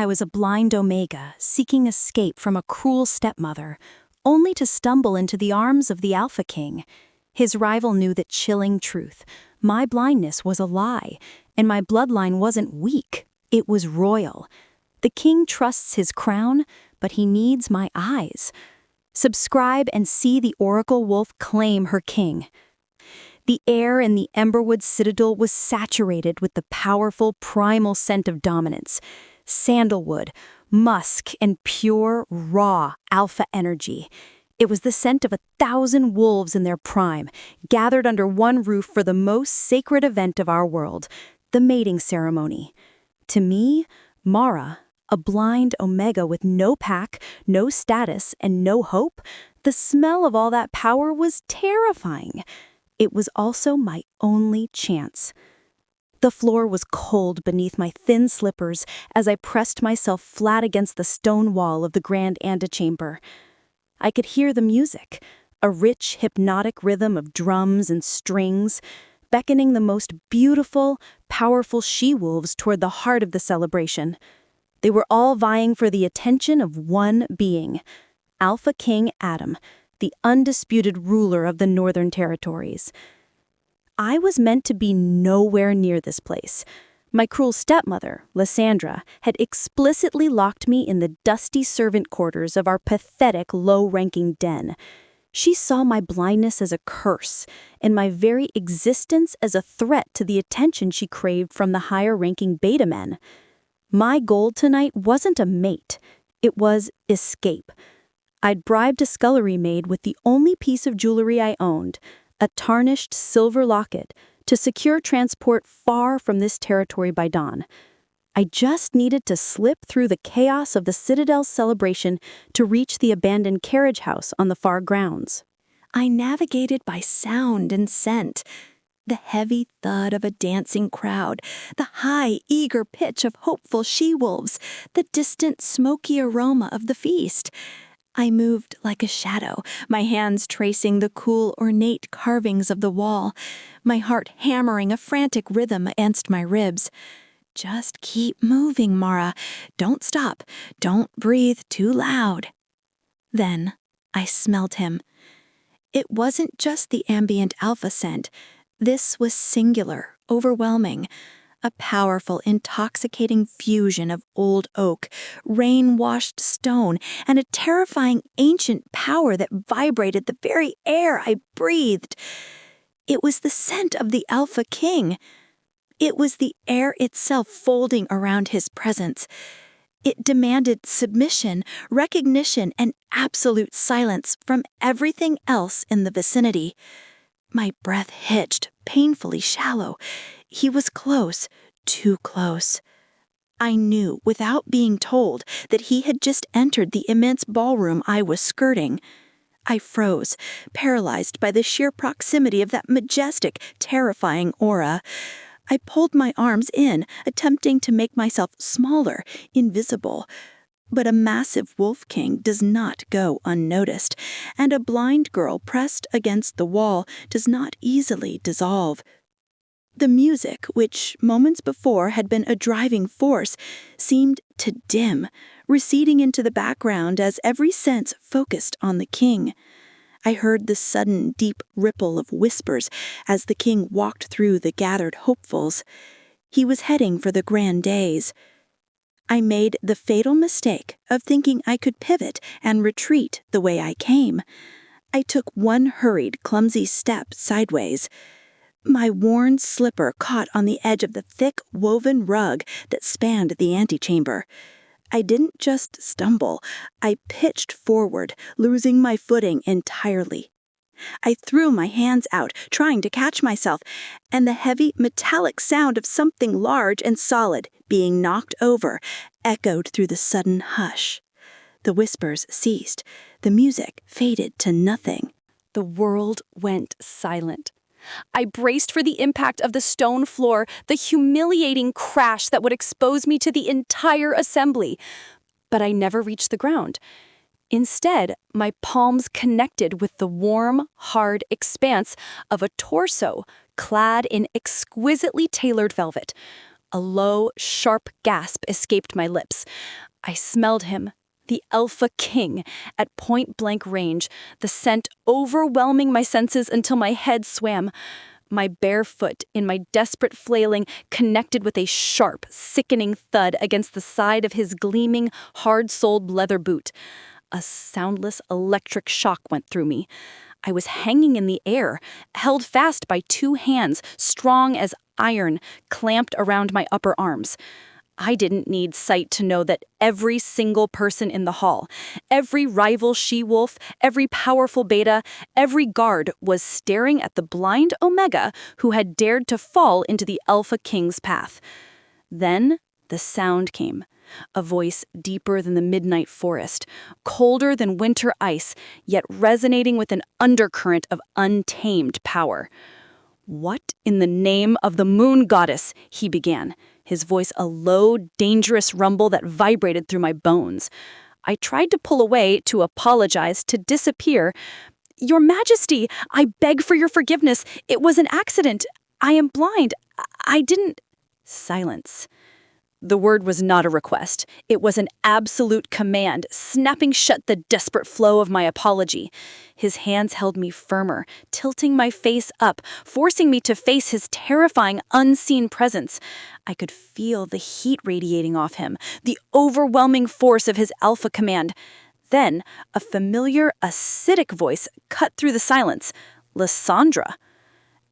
I was a blind Omega seeking escape from a cruel stepmother, only to stumble into the arms of the Alpha King. His rival knew the chilling truth. My blindness was a lie, and my bloodline wasn't weak, it was royal. The king trusts his crown, but he needs my eyes. Subscribe and see the Oracle Wolf claim her king. The air in the Emberwood Citadel was saturated with the powerful primal scent of dominance. Sandalwood, musk, and pure, raw alpha energy. It was the scent of 1,000 wolves in their prime, gathered under one roof for the most sacred event of our world, the mating ceremony. To me, Mara, a blind Omega with no pack, no status, and no hope, the smell of all that power was terrifying. It was also my only chance. The floor was cold beneath my thin slippers as I pressed myself flat against the stone wall of the grand antechamber. I could hear the music, a rich, hypnotic rhythm of drums and strings, beckoning the most beautiful, powerful she-wolves toward the heart of the celebration. They were all vying for the attention of one being, Alpha King Adam, the undisputed ruler of the Northern Territories. I was meant to be nowhere near this place. My cruel stepmother, Lysandra, had explicitly locked me in the dusty servant quarters of our pathetic, low-ranking den. She saw my blindness as a curse, and my very existence as a threat to the attention she craved from the higher-ranking beta men. My goal tonight wasn't a mate. It was escape. I'd bribed a scullery maid with the only piece of jewelry I owned, a tarnished silver locket, to secure transport far from this territory by dawn. I just needed to slip through the chaos of the Citadel's celebration to reach the abandoned carriage house on the far grounds. I navigated by sound and scent. The heavy thud of a dancing crowd, the high, eager pitch of hopeful she-wolves, the distant, smoky aroma of the feast. I moved like a shadow, my hands tracing the cool, ornate carvings of the wall, my heart hammering a frantic rhythm against my ribs. Just keep moving, Mara. Don't stop. Don't breathe too loud. Then I smelled him. It wasn't just the ambient alpha scent. This was singular, overwhelming. A powerful, intoxicating fusion of old oak, rain-washed stone, and a terrifying ancient power that vibrated the very air I breathed. It was the scent of the Alpha King. It was the air itself folding around his presence. It demanded submission, recognition, and absolute silence from everything else in the vicinity. My breath hitched, painfully shallow. He was close, too close. I knew, without being told, that he had just entered the immense ballroom I was skirting. I froze, paralyzed by the sheer proximity of that majestic, terrifying aura. I pulled my arms in, attempting to make myself smaller, invisible. But a massive wolf king does not go unnoticed, and a blind girl pressed against the wall does not easily dissolve. The music, which moments before had been a driving force, seemed to dim, receding into the background as every sense focused on the king. I heard the sudden, deep ripple of whispers as the king walked through the gathered hopefuls. He was heading for the grand days. I made the fatal mistake of thinking I could pivot and retreat the way I came. I took one hurried, clumsy step sideways. My worn slipper caught on the edge of the thick, woven rug that spanned the antechamber. I didn't just stumble. I pitched forward, losing my footing entirely. I threw my hands out, trying to catch myself, and the heavy, metallic sound of something large and solid being knocked over echoed through the sudden hush. The whispers ceased. The music faded to nothing. The world went silent. I braced for the impact of the stone floor, the humiliating crash that would expose me to the entire assembly. But I never reached the ground. Instead, my palms connected with the warm, hard expanse of a torso clad in exquisitely tailored velvet. A low, sharp gasp escaped my lips. I smelled him, the Alpha King, at point-blank range, the scent overwhelming my senses until my head swam. My bare foot, in my desperate flailing, connected with a sharp, sickening thud against the side of his gleaming, hard-soled leather boot. A soundless electric shock went through me. I was hanging in the air, held fast by 2 hands, strong as iron, clamped around my upper arms. I didn't need sight to know that every single person in the hall, every rival she-wolf, every powerful beta, every guard was staring at the blind Omega who had dared to fall into the Alpha King's path. Then the sound came. A voice deeper than the midnight forest, colder than winter ice, yet resonating with an undercurrent of untamed power. "What in the name of the moon goddess?" he began, his voice a low, dangerous rumble that vibrated through my bones. I tried to pull away, to apologize, to disappear. "Your Majesty, I beg for your forgiveness. It was an accident. I am blind. I didn't—" Silence. The word was not a request. It was an absolute command, snapping shut the desperate flow of my apology. His hands held me firmer, tilting my face up, forcing me to face his terrifying, unseen presence. I could feel the heat radiating off him, the overwhelming force of his alpha command. Then, a familiar, acidic voice cut through the silence. Lysandra.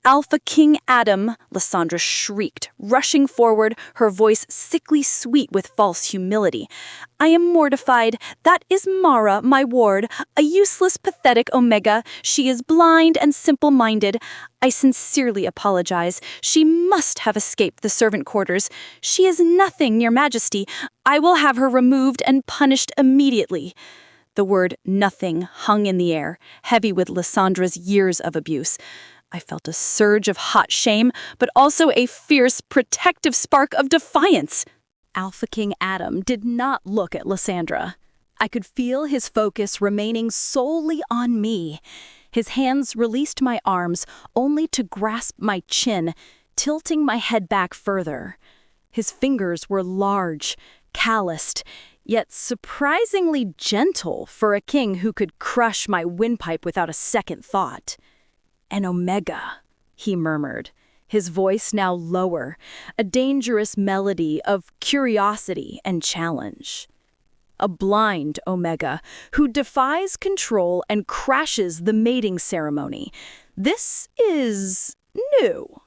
"Alpha King Adam," Lysandra shrieked, rushing forward, her voice sickly sweet with false humility. "I am mortified. That is Mara, my ward, a useless, pathetic Omega. She is blind and simple-minded. I sincerely apologize. She must have escaped the servant quarters. She is nothing, Your Majesty. I will have her removed and punished immediately." The word "nothing" hung in the air, heavy with Lysandra's years of abuse. I felt a surge of hot shame, but also a fierce, protective spark of defiance. Alpha King Adam did not look at Lysandra. I could feel his focus remaining solely on me. His hands released my arms, only to grasp my chin, tilting my head back further. His fingers were large, calloused, yet surprisingly gentle for a king who could crush my windpipe without a second thought. "An Omega," he murmured, his voice now lower, a dangerous melody of curiosity and challenge. "A blind Omega who defies control and crashes the mating ceremony. This is new."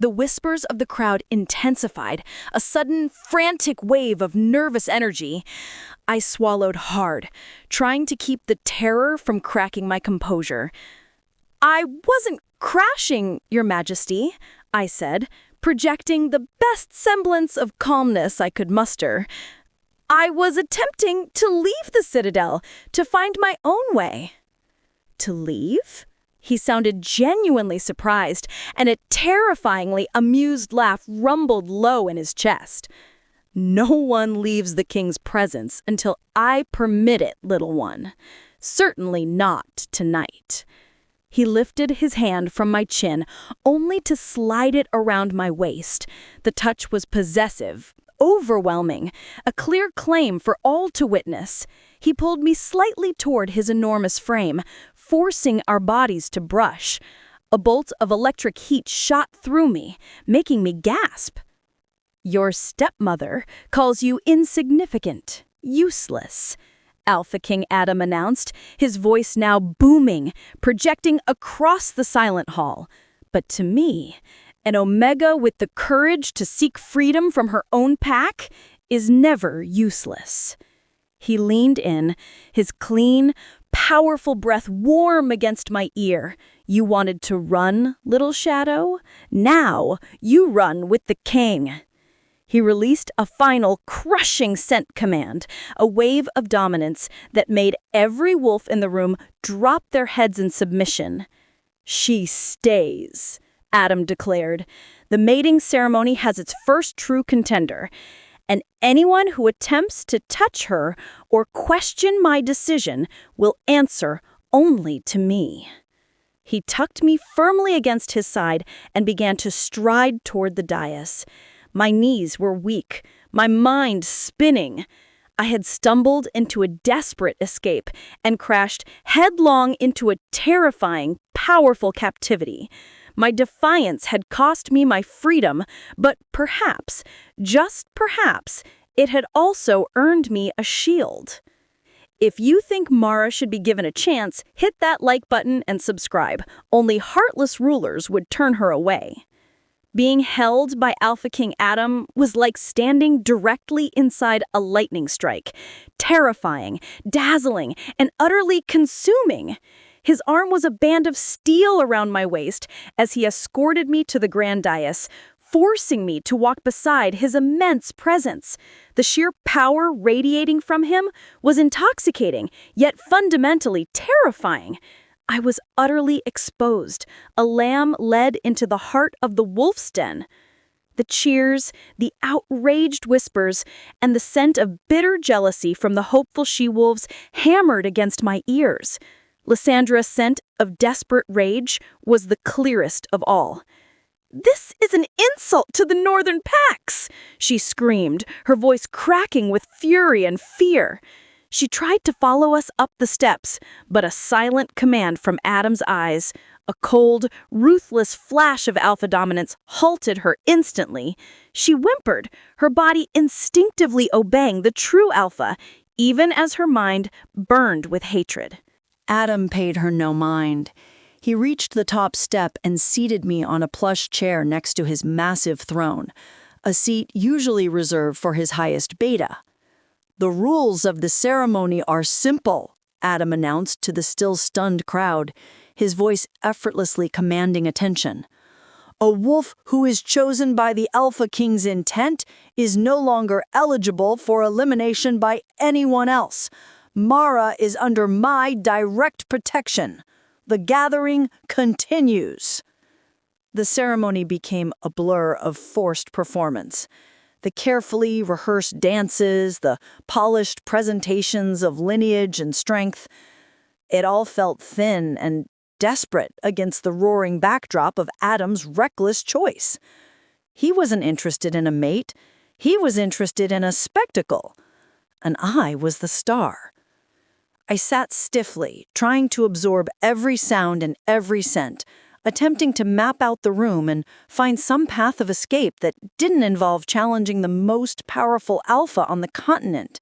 The whispers of the crowd intensified, a sudden, frantic wave of nervous energy. I swallowed hard, trying to keep the terror from cracking my composure. "I wasn't crashing, Your Majesty," I said, projecting the best semblance of calmness I could muster. "I was attempting to leave the Citadel, to find my own way." "To leave?" He sounded genuinely surprised, and a terrifyingly amused laugh rumbled low in his chest. "No one leaves the king's presence until I permit it, little one. Certainly not tonight." He lifted his hand from my chin, only to slide it around my waist. The touch was possessive, overwhelming, a clear claim for all to witness. He pulled me slightly toward his enormous frame, forcing our bodies to brush. A bolt of electric heat shot through me, making me gasp. "Your stepmother calls you insignificant, useless," Alpha King Adam announced, his voice now booming, projecting across the silent hall. But to me, an Omega with the courage to seek freedom from her own pack is never useless. He leaned in, his clean, powerful breath warm against my ear. "You wanted to run, little shadow? Now you run with the king." He released a final crushing scent command, a wave of dominance that made every wolf in the room drop their heads in submission. "She stays," Adam declared. "The mating ceremony has its first true contender, and anyone who attempts to touch her or question my decision will answer only to me." He tucked me firmly against his side and began to stride toward the dais. My knees were weak, my mind spinning. I had stumbled into a desperate escape and crashed headlong into a terrifying, powerful captivity. My defiance had cost me my freedom, but perhaps, just perhaps, it had also earned me a shield. If you think Mara should be given a chance, hit that like button and subscribe. Only heartless rulers would turn her away. Being held by Alpha King Adam was like standing directly inside a lightning strike. Terrifying, dazzling, and utterly consuming. His arm was a band of steel around my waist as he escorted me to the grand dais, forcing me to walk beside his immense presence. The sheer power radiating from him was intoxicating, yet fundamentally terrifying. I was utterly exposed, a lamb led into the heart of the wolf's den. The cheers, the outraged whispers, and the scent of bitter jealousy from the hopeful she-wolves hammered against my ears. Lysandra's scent of desperate rage was the clearest of all. "This is an insult to the northern packs!" she screamed, her voice cracking with fury and fear. She tried to follow us up the steps, but a silent command from Adam's eyes, a cold, ruthless flash of alpha dominance halted her instantly. She whimpered, her body instinctively obeying the true alpha, even as her mind burned with hatred. Adam paid her no mind. He reached the top step and seated me on a plush chair next to his massive throne, a seat usually reserved for his highest beta. "The rules of the ceremony are simple," Adam announced to the still stunned crowd, his voice effortlessly commanding attention. "A wolf who is chosen by the Alpha King's intent is no longer eligible for elimination by anyone else. Mara is under my direct protection. The gathering continues." The ceremony became a blur of forced performance. The carefully rehearsed dances, the polished presentations of lineage and strength, it all felt thin and desperate against the roaring backdrop of Adam's reckless choice. He wasn't interested in a mate, he was interested in a spectacle, and I was the star. I sat stiffly, trying to absorb every sound and every scent, attempting to map out the room and find some path of escape that didn't involve challenging the most powerful alpha on the continent.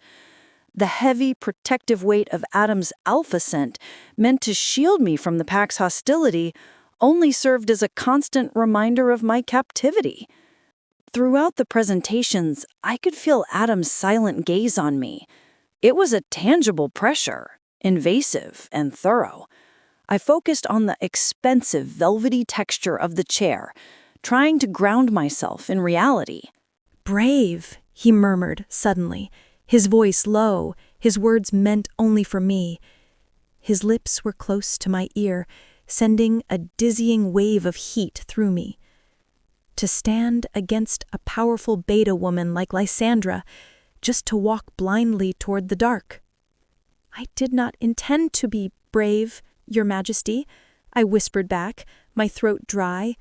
The heavy, protective weight of Adam's alpha scent, meant to shield me from the pack's hostility, only served as a constant reminder of my captivity. Throughout the presentations, I could feel Adam's silent gaze on me. It was a tangible pressure, invasive and thorough. I focused on the expensive, velvety texture of the chair, trying to ground myself in reality. "Brave," he murmured suddenly, his voice low, his words meant only for me. His lips were close to my ear, sending a dizzying wave of heat through me. To stand against a powerful beta woman like Lysandra, just to walk blindly toward the dark. "I did not intend to be brave, Your Majesty," I whispered back, my throat dry.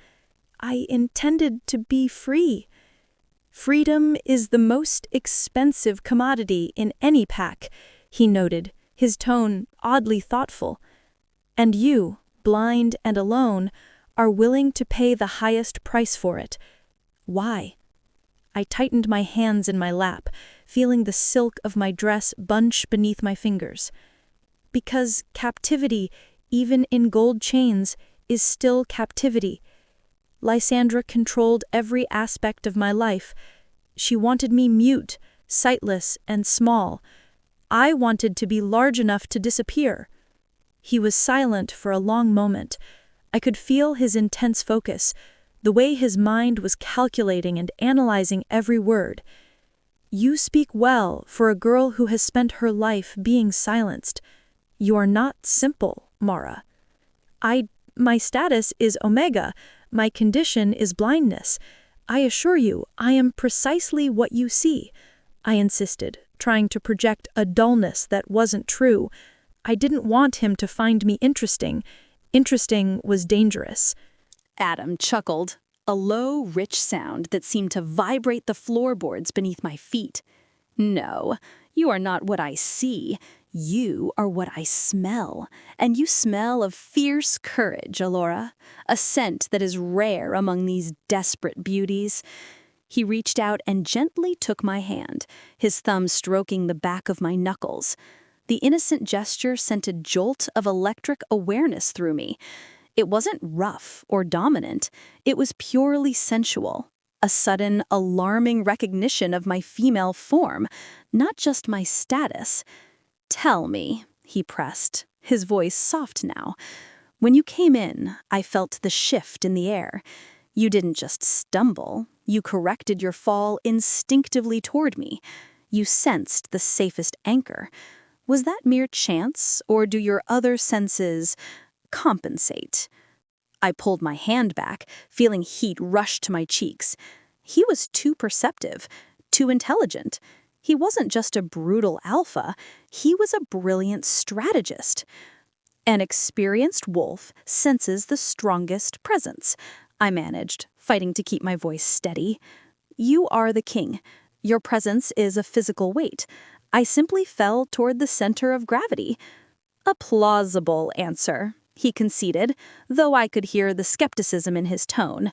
"I intended to be free. Freedom is the most expensive commodity in any pack," he noted, his tone oddly thoughtful. "And you, blind and alone, are willing to pay the highest price for it. Why?" I tightened my hands in my lap, feeling the silk of my dress bunch beneath my fingers. "Because captivity, even in gold chains, is still captivity. Lysandra controlled every aspect of my life. She wanted me mute, sightless, and small. I wanted to be large enough to disappear." He was silent for a long moment. I could feel his intense focus, the way his mind was calculating and analyzing every word. "You speak well for a girl who has spent her life being silenced. You are not simple, Mara. My status is Omega. My condition is blindness. I assure you, I am precisely what you see," I insisted, trying to project a dullness that wasn't true. I didn't want him to find me interesting. Interesting was dangerous. Adam chuckled. a low, rich sound that seemed to vibrate the floorboards beneath my feet. No, you are not what I see. You are what I smell, and you smell of fierce courage, Alora, a scent that is rare among these desperate beauties. He reached out and gently took my hand, his thumb stroking the back of my knuckles. The innocent gesture sent a jolt of electric awareness through me. It wasn't rough or dominant, it was purely sensual. A sudden, alarming recognition of my female form, not just my status. "Tell me," he pressed, his voice soft now. "When you came in, I felt the shift in the air. You didn't just stumble, you corrected your fall instinctively toward me. You sensed the safest anchor. Was that mere chance, or do your other senses compensate?" I pulled my hand back, feeling heat rush to my cheeks. He was too perceptive, too intelligent. He wasn't just a brutal alpha, he was a brilliant strategist. An experienced wolf senses the strongest presence, I managed, fighting to keep my voice steady. You are the king. Your presence is a physical weight. I simply fell toward the center of gravity. A plausible answer, he conceded, though I could hear the skepticism in his tone.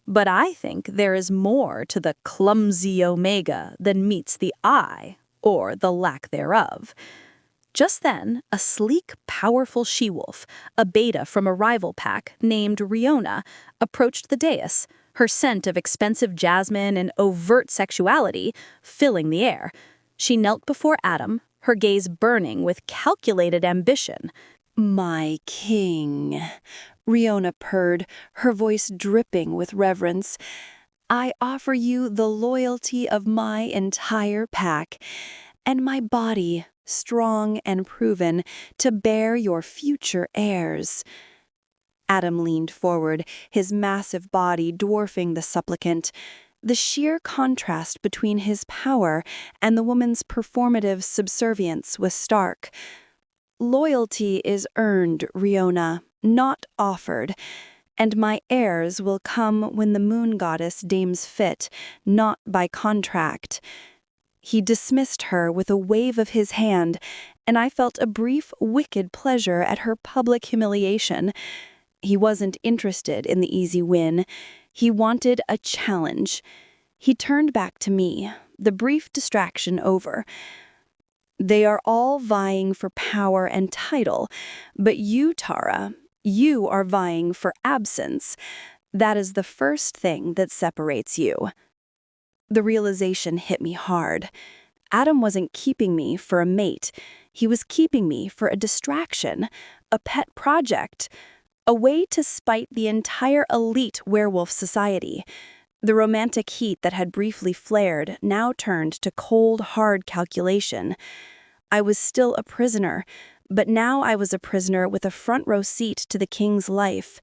But I think there is more to the clumsy omega than meets the eye, or the lack thereof. Just then, a sleek, powerful she-wolf, a beta from a rival pack named Riona, approached the dais, her scent of expensive jasmine and overt sexuality filling the air. She knelt before Adam, her gaze burning with calculated ambition. "My king," Riona purred, her voice dripping with reverence. "I offer you the loyalty of my entire pack, and my body, strong and proven, to bear your future heirs." Adam leaned forward, his massive body dwarfing the supplicant. The sheer contrast between his power and the woman's performative subservience was stark. "Loyalty is earned, Riona, not offered, and my heirs will come when the moon goddess deems fit, not by contract." He dismissed her with a wave of his hand, and I felt a brief, wicked pleasure at her public humiliation. He wasn't interested in the easy win. He wanted a challenge. He turned back to me, the brief distraction over. "They are all vying for power and title, but you, Tara, you are vying for absence. That is the first thing that separates you." The realization hit me hard. Adam wasn't keeping me for a mate. He was keeping me for a distraction, a pet project, a way to spite the entire elite werewolf society. The romantic heat that had briefly flared now turned to cold, hard calculation. I was still a prisoner, but now I was a prisoner with a front-row seat to the king's life.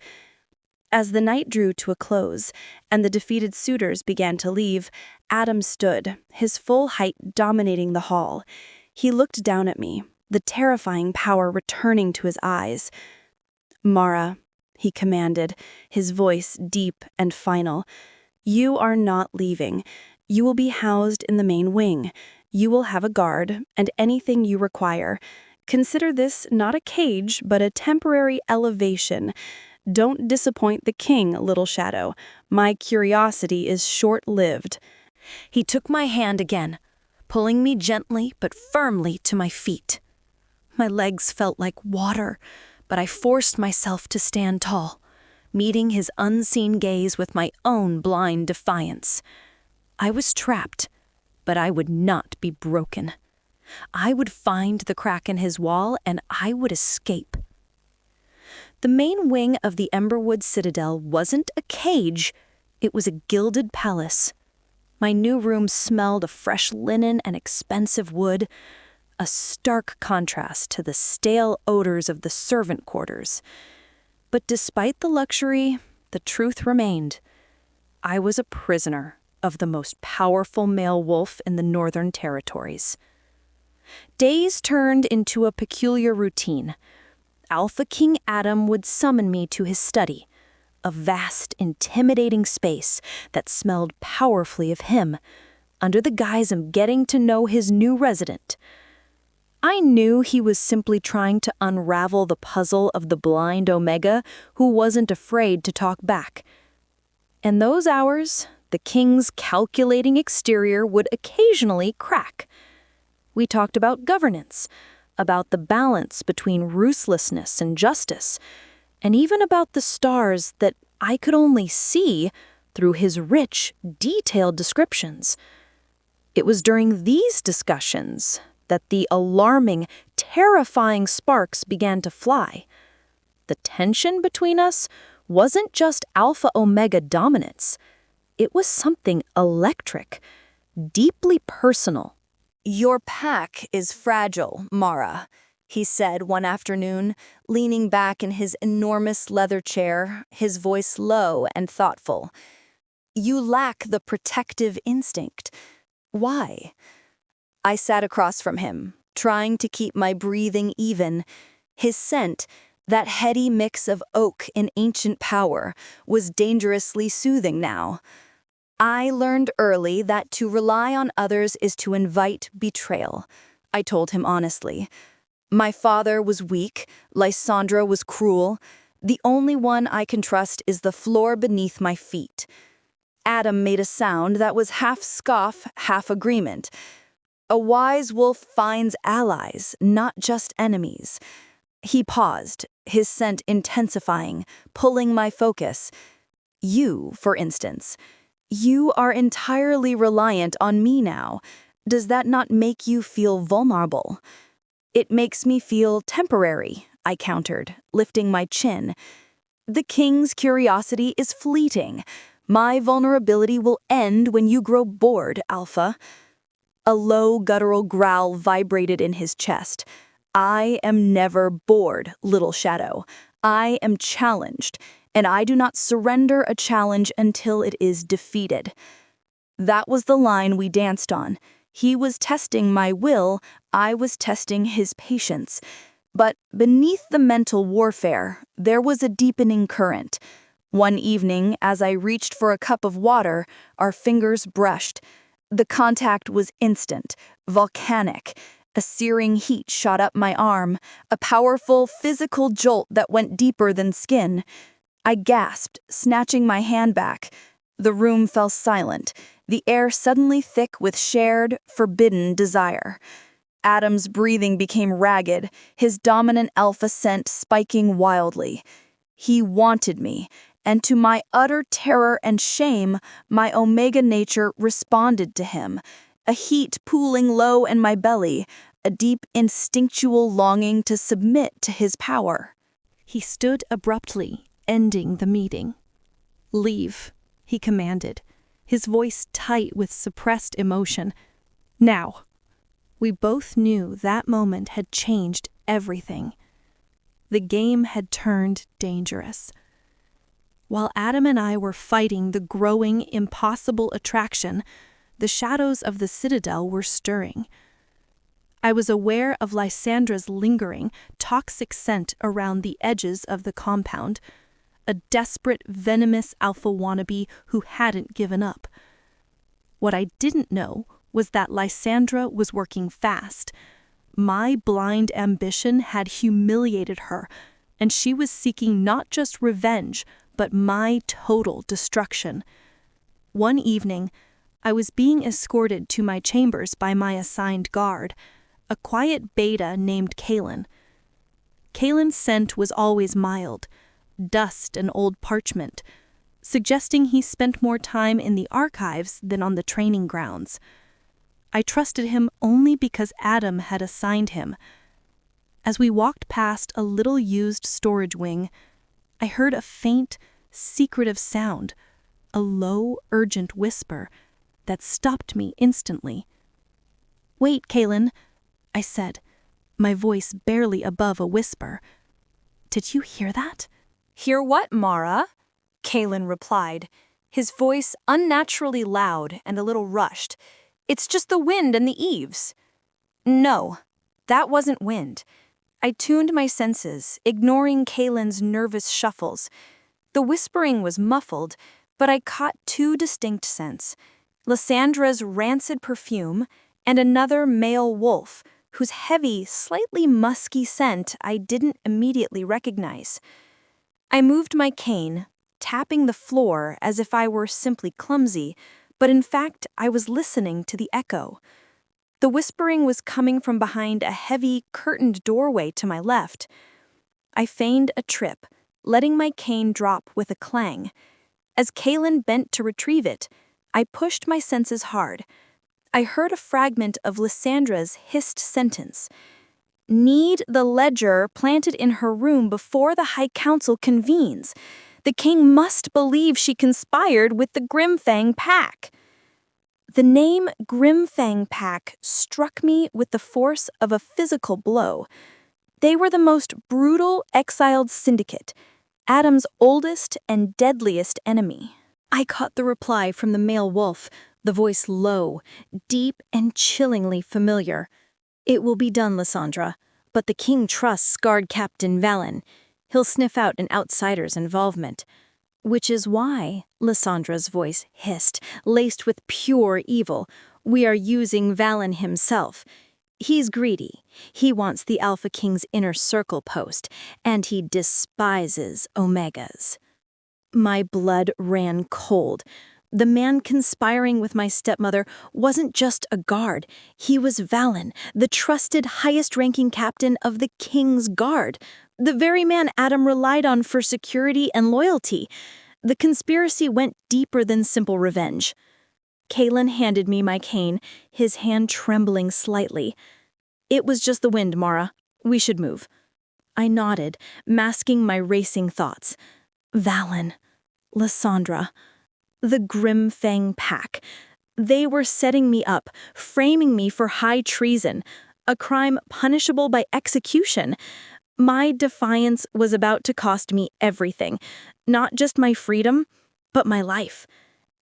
As the night drew to a close, and the defeated suitors began to leave, Adam stood, his full height dominating the hall. He looked down at me, the terrifying power returning to his eyes. "Mara," he commanded, his voice deep and final, "you are not leaving. You will be housed in the main wing. You will have a guard, and anything you require. Consider this not a cage, but a temporary elevation. Don't disappoint the king, Little Shadow. My curiosity is short-lived." He took my hand again, pulling me gently but firmly to my feet. My legs felt like water, but I forced myself to stand tall, meeting his unseen gaze with my own blind defiance. I was trapped, but I would not be broken. I would find the crack in his wall, and I would escape. The main wing of the Emberwood Citadel wasn't a cage, it was a gilded palace. My new room smelled of fresh linen and expensive wood, a stark contrast to the stale odors of the servant quarters. But despite the luxury, the truth remained. I was a prisoner of the most powerful male wolf in the Northern Territories. Days turned into a peculiar routine. Alpha King Adam would summon me to his study, a vast, intimidating space that smelled powerfully of him, under the guise of getting to know his new resident. I knew he was simply trying to unravel the puzzle of the blind Omega who wasn't afraid to talk back. In those hours, the king's calculating exterior would occasionally crack. We talked about governance, about the balance between ruthlessness and justice, and even about the stars that I could only see through his rich, detailed descriptions. It was during these discussions that the alarming, terrifying sparks began to fly. The tension between us wasn't just Alpha-Omega dominance. It was something electric, deeply personal. "Your pack is fragile, Mara," he said one afternoon, leaning back in his enormous leather chair, his voice low and thoughtful. "You lack the protective instinct. Why?" I sat across from him, trying to keep my breathing even. His scent, that heady mix of oak and ancient power, was dangerously soothing now. "I learned early that to rely on others is to invite betrayal," I told him honestly. "My father was weak, Lysandra was cruel. The only one I can trust is the floor beneath my feet." Adam made a sound that was half scoff, half agreement. "A wise wolf finds allies, not just enemies." He paused, his scent intensifying, pulling my focus. "You, for instance, you are entirely reliant on me now. Does that not make you feel vulnerable?" "It makes me feel temporary," I countered, lifting my chin. "The king's curiosity is fleeting. My vulnerability will end when you grow bored, Alpha." A low, guttural growl vibrated in his chest. "I am never bored, little shadow. I am challenged, and I do not surrender a challenge until it is defeated." That was the line we danced on. He was testing my will, I was testing his patience. But beneath the mental warfare, there was a deepening current. One evening, as I reached for a cup of water, our fingers brushed. The contact was instant, volcanic. A searing heat shot up my arm, a powerful physical jolt that went deeper than skin. I gasped, snatching my hand back. The room fell silent, the air suddenly thick with shared, forbidden desire. Adam's breathing became ragged, his dominant alpha scent spiking wildly. He wanted me, and to my utter terror and shame, my Omega nature responded to him. A heat pooling low in my belly, a deep instinctual longing to submit to his power. He stood abruptly, ending the meeting. "Leave," he commanded, his voice tight with suppressed emotion. "Now." We both knew that moment had changed everything. The game had turned dangerous. While Adam and I were fighting the growing, impossible attraction, the shadows of the citadel were stirring. I was aware of Lysandra's lingering, toxic scent around the edges of the compound, a desperate, venomous alpha wannabe who hadn't given up. What I didn't know was that Lysandra was working fast. My blind ambition had humiliated her, and she was seeking not just revenge, but my total destruction. One evening, I was being escorted to my chambers by my assigned guard, a quiet beta named Kalen. Kalen's scent was always mild, dust and old parchment, suggesting he spent more time in the archives than on the training grounds. I trusted him only because Adam had assigned him. As we walked past a little used storage wing, I heard a faint, secretive sound, a low, urgent whisper that stopped me instantly. "Wait, Kalen," I said, my voice barely above a whisper. "Did you hear that?" "Hear what, Mara?" Kalen replied, his voice unnaturally loud and a little rushed. "It's just the wind and the eaves." No, that wasn't wind. I tuned my senses, ignoring Kalen's nervous shuffles. The whispering was muffled, but I caught two distinct scents: Lysandra's rancid perfume and another male wolf, whose heavy, slightly musky scent I didn't immediately recognize. I moved my cane, tapping the floor as if I were simply clumsy, but in fact I was listening to the echo. The whispering was coming from behind a heavy, curtained doorway to my left. I feigned a trip, letting my cane drop with a clang. As Kaelin bent to retrieve it, I pushed my senses hard. I heard a fragment of Lysandra's hissed sentence. "Need the ledger planted in her room before the High Council convenes. The king must believe she conspired with the Grimfang Pack." The name Grimfang Pack struck me with the force of a physical blow. They were the most brutal exiled syndicate, Adam's oldest and deadliest enemy. I caught the reply from the male wolf, the voice low, deep and chillingly familiar. "It will be done, Lysandra, but the king trusts scarred Captain Valen. He'll sniff out an outsider's involvement." "Which is why," Lysandra's voice hissed, laced with pure evil, "we are using Valen himself. He's greedy. He wants the Alpha King's inner circle post, and he despises Omegas." My blood ran cold. The man conspiring with my stepmother wasn't just a guard. He was Valen, the trusted highest-ranking captain of the King's Guard, the very man Adam relied on for security and loyalty. The conspiracy went deeper than simple revenge. Kaelin handed me my cane, his hand trembling slightly. "It was just the wind, Mara. We should move." I nodded, masking my racing thoughts. Valen, Lysandra, the Grimfang Pack. They were setting me up, framing me for high treason, a crime punishable by execution. My defiance was about to cost me everything, not just my freedom, but my life.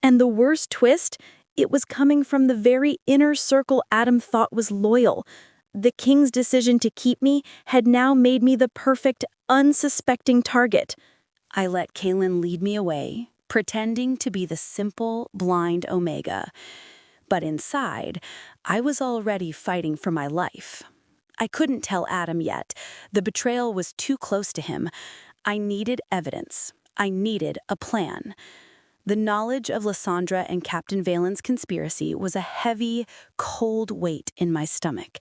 And the worst twist, it was coming from the very inner circle Adam thought was loyal. The king's decision to keep me had now made me the perfect, unsuspecting target. I let Kaelin lead me away, pretending to be the simple, blind Omega. But inside, I was already fighting for my life. I couldn't tell Adam yet. The betrayal was too close to him. I needed evidence. I needed a plan. The knowledge of Lysandra and Captain Valen's conspiracy was a heavy, cold weight in my stomach.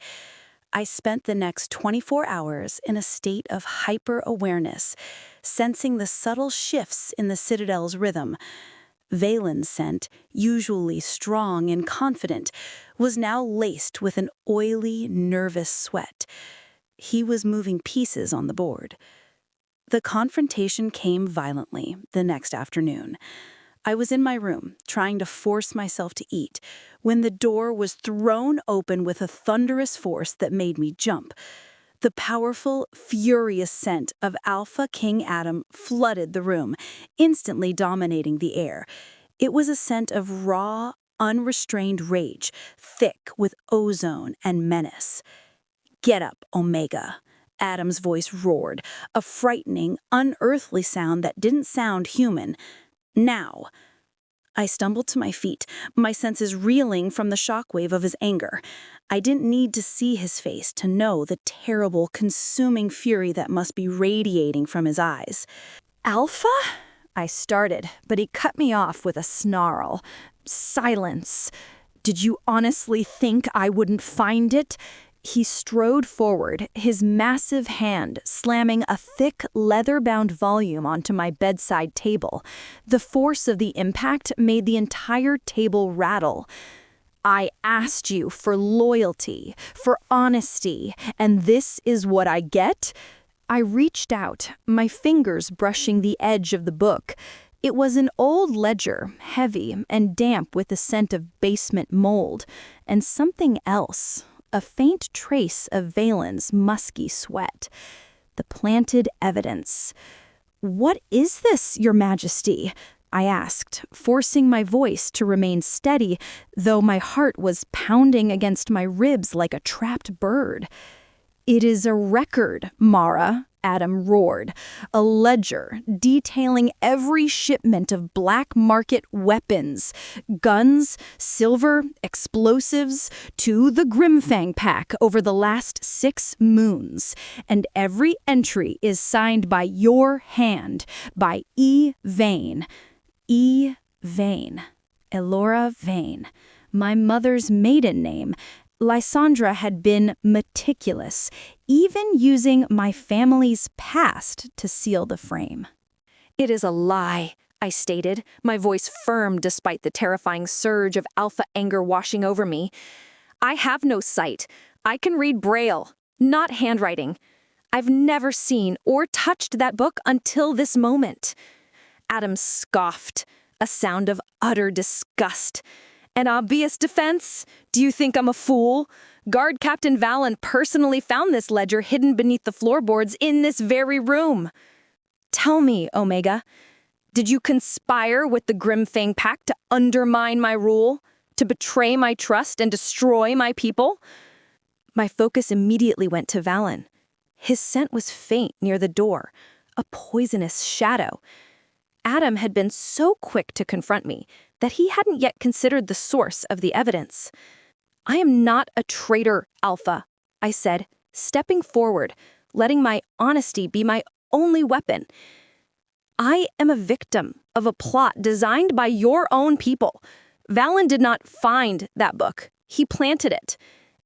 I spent the next 24 hours in a state of hyper-awareness, sensing the subtle shifts in the Citadel's rhythm. Valen's scent, usually strong and confident, was now laced with an oily, nervous sweat. He was moving pieces on the board. The confrontation came violently the next afternoon. I was in my room, trying to force myself to eat, when the door was thrown open with a thunderous force that made me jump. The powerful, furious scent of Alpha King Adam flooded the room, instantly dominating the air. It was a scent of raw, unrestrained rage, thick with ozone and menace. "Get up, Omega," Adam's voice roared, a frightening, unearthly sound that didn't sound human. "Now." I stumbled to my feet, my senses reeling from the shockwave of his anger. I didn't need to see his face to know the terrible, consuming fury that must be radiating from his eyes. "Alpha?" I started, but he cut me off with a snarl. "Silence. Did you honestly think I wouldn't find it?" He strode forward, his massive hand slamming a thick, leather-bound volume onto my bedside table. The force of the impact made the entire table rattle. "I asked you for loyalty, for honesty, and this is what I get?" I reached out, my fingers brushing the edge of the book. It was an old ledger, heavy and damp with the scent of basement mold, and something else. A faint trace of Valen's musky sweat. The planted evidence. "What is this, Your Majesty?" I asked, forcing my voice to remain steady, though my heart was pounding against my ribs like a trapped bird. "It is a record, Mara," Adam roared. A ledger detailing every shipment of black market weapons, guns, silver, explosives, to the Grimfang pack over the last 6 moons. And every entry is signed by your hand, by E. Vane. E. Vane. Elora Vane. My mother's maiden name. Lysandra had been meticulous, even using my family's past to seal the frame. It is a lie, I stated, my voice firm despite the terrifying surge of alpha anger washing over me. I have no sight. I can read Braille, not handwriting. I've never seen or touched that book until this moment. Adam scoffed, a sound of utter disgust. An obvious defense? Do you think I'm a fool? Guard Captain Valen personally found this ledger hidden beneath the floorboards in this very room. Tell me, Omega, did you conspire with the Grimfang Pack to undermine my rule, to betray my trust and destroy my people? My focus immediately went to Valen. His scent was faint near the door, a poisonous shadow. Adam had been so quick to confront me that he hadn't yet considered the source of the evidence. I am not a traitor, Alpha, I said, stepping forward, letting my honesty be my only weapon. I am a victim of a plot designed by your own people. Valen did not find that book. He planted it.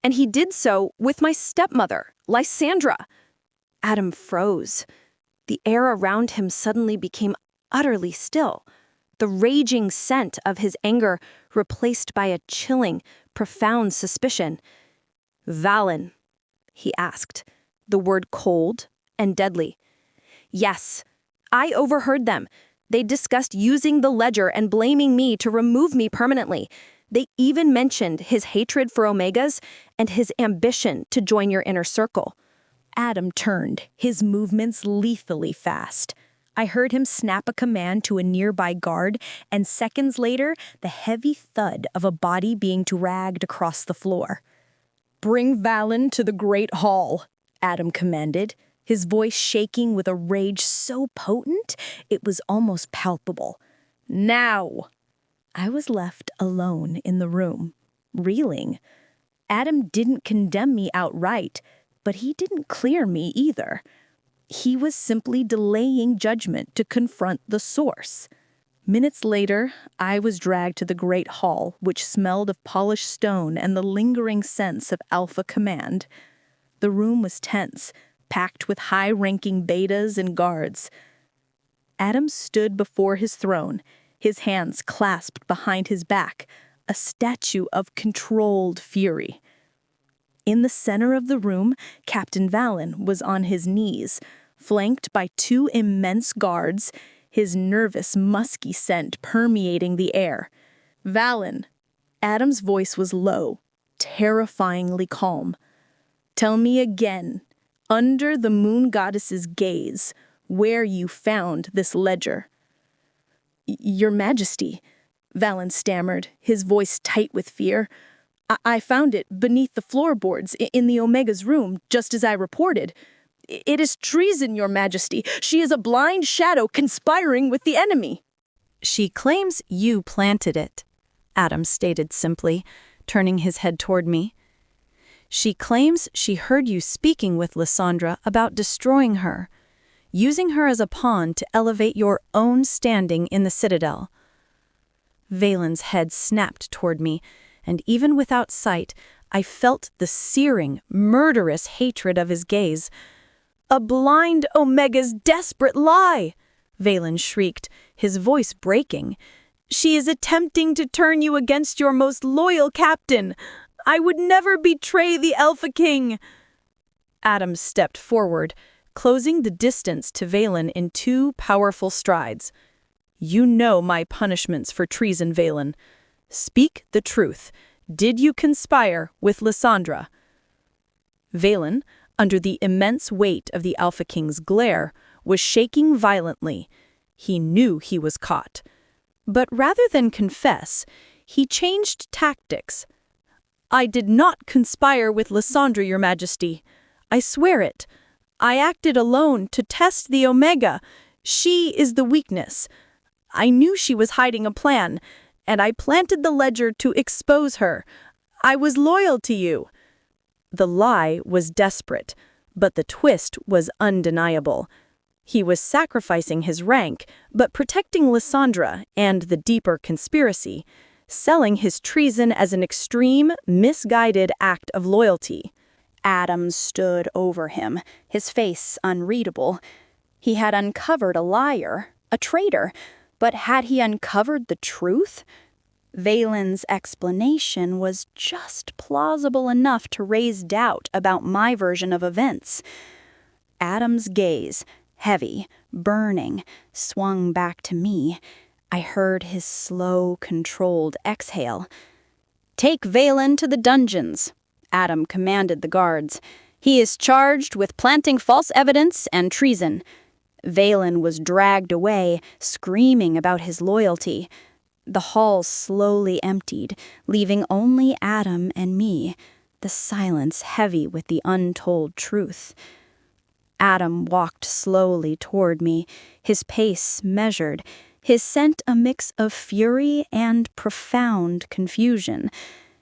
And he did so with my stepmother, Lysandra. Adam froze. The air around him suddenly became utterly still, the raging scent of his anger replaced by a chilling, profound suspicion. Valen, he asked, the word cold and deadly. Yes, I overheard them. They discussed using the ledger and blaming me to remove me permanently. They even mentioned his hatred for Omegas and his ambition to join your inner circle. Adam turned, his movements lethally fast. I heard him snap a command to a nearby guard, and seconds later, the heavy thud of a body being dragged across the floor. "Bring Valen to the Great Hall," Adam commanded, his voice shaking with a rage so potent it was almost palpable. "Now!" I was left alone in the room, reeling. Adam didn't condemn me outright, but he didn't clear me either. He was simply delaying judgment to confront the source. Minutes later, I was dragged to the great hall, which smelled of polished stone and the lingering sense of alpha command. The room was tense, packed with high-ranking betas and guards. Adam stood before his throne, his hands clasped behind his back, a statue of controlled fury. In the center of the room, Captain Valen was on his knees, flanked by 2 immense guards, his nervous, musky scent permeating the air. "Valen," Adam's voice was low, terrifyingly calm. "Tell me again, under the moon goddess's gaze, where you found this ledger." "Your Majesty," Valen stammered, his voice tight with fear. I found it beneath the floorboards in the Omega's room, just as I reported. It is treason, Your Majesty. She is a blind shadow conspiring with the enemy." "She claims you planted it," Adam stated simply, turning his head toward me. "She claims she heard you speaking with Lysandra about destroying her, using her as a pawn to elevate your own standing in the Citadel." Valen's head snapped toward me, and even without sight, I felt the searing, murderous hatred of his gaze. "A blind Omega's desperate lie!" Valen shrieked, his voice breaking. "She is attempting to turn you against your most loyal captain. I would never betray the Alpha King." Adam stepped forward, closing the distance to Valen in 2 powerful strides. "You know my punishments for treason, Valen. Speak the truth. Did you conspire with Lysandra?" Valen, under the immense weight of the Alpha King's glare, was shaking violently. He knew he was caught. But rather than confess, he changed tactics. "I did not conspire with Lysandra, Your Majesty. I swear it. I acted alone to test the Omega. She is the weakness. I knew she was hiding a plan, and I planted the ledger to expose her. I was loyal to you." The lie was desperate, but the twist was undeniable. He was sacrificing his rank, but protecting Lysandra and the deeper conspiracy, selling his treason as an extreme, misguided act of loyalty. Adam stood over him, his face unreadable. He had uncovered a liar, a traitor, but had he uncovered the truth? Valen's explanation was just plausible enough to raise doubt about my version of events. Adam's gaze, heavy, burning, swung back to me. I heard his slow, controlled exhale. "Take Valen to the dungeons," Adam commanded the guards. "He is charged with planting false evidence and treason." Valen was dragged away, screaming about his loyalty. The hall slowly emptied, leaving only Adam and me, the silence heavy with the untold truth. Adam walked slowly toward me, his pace measured, his scent a mix of fury and profound confusion.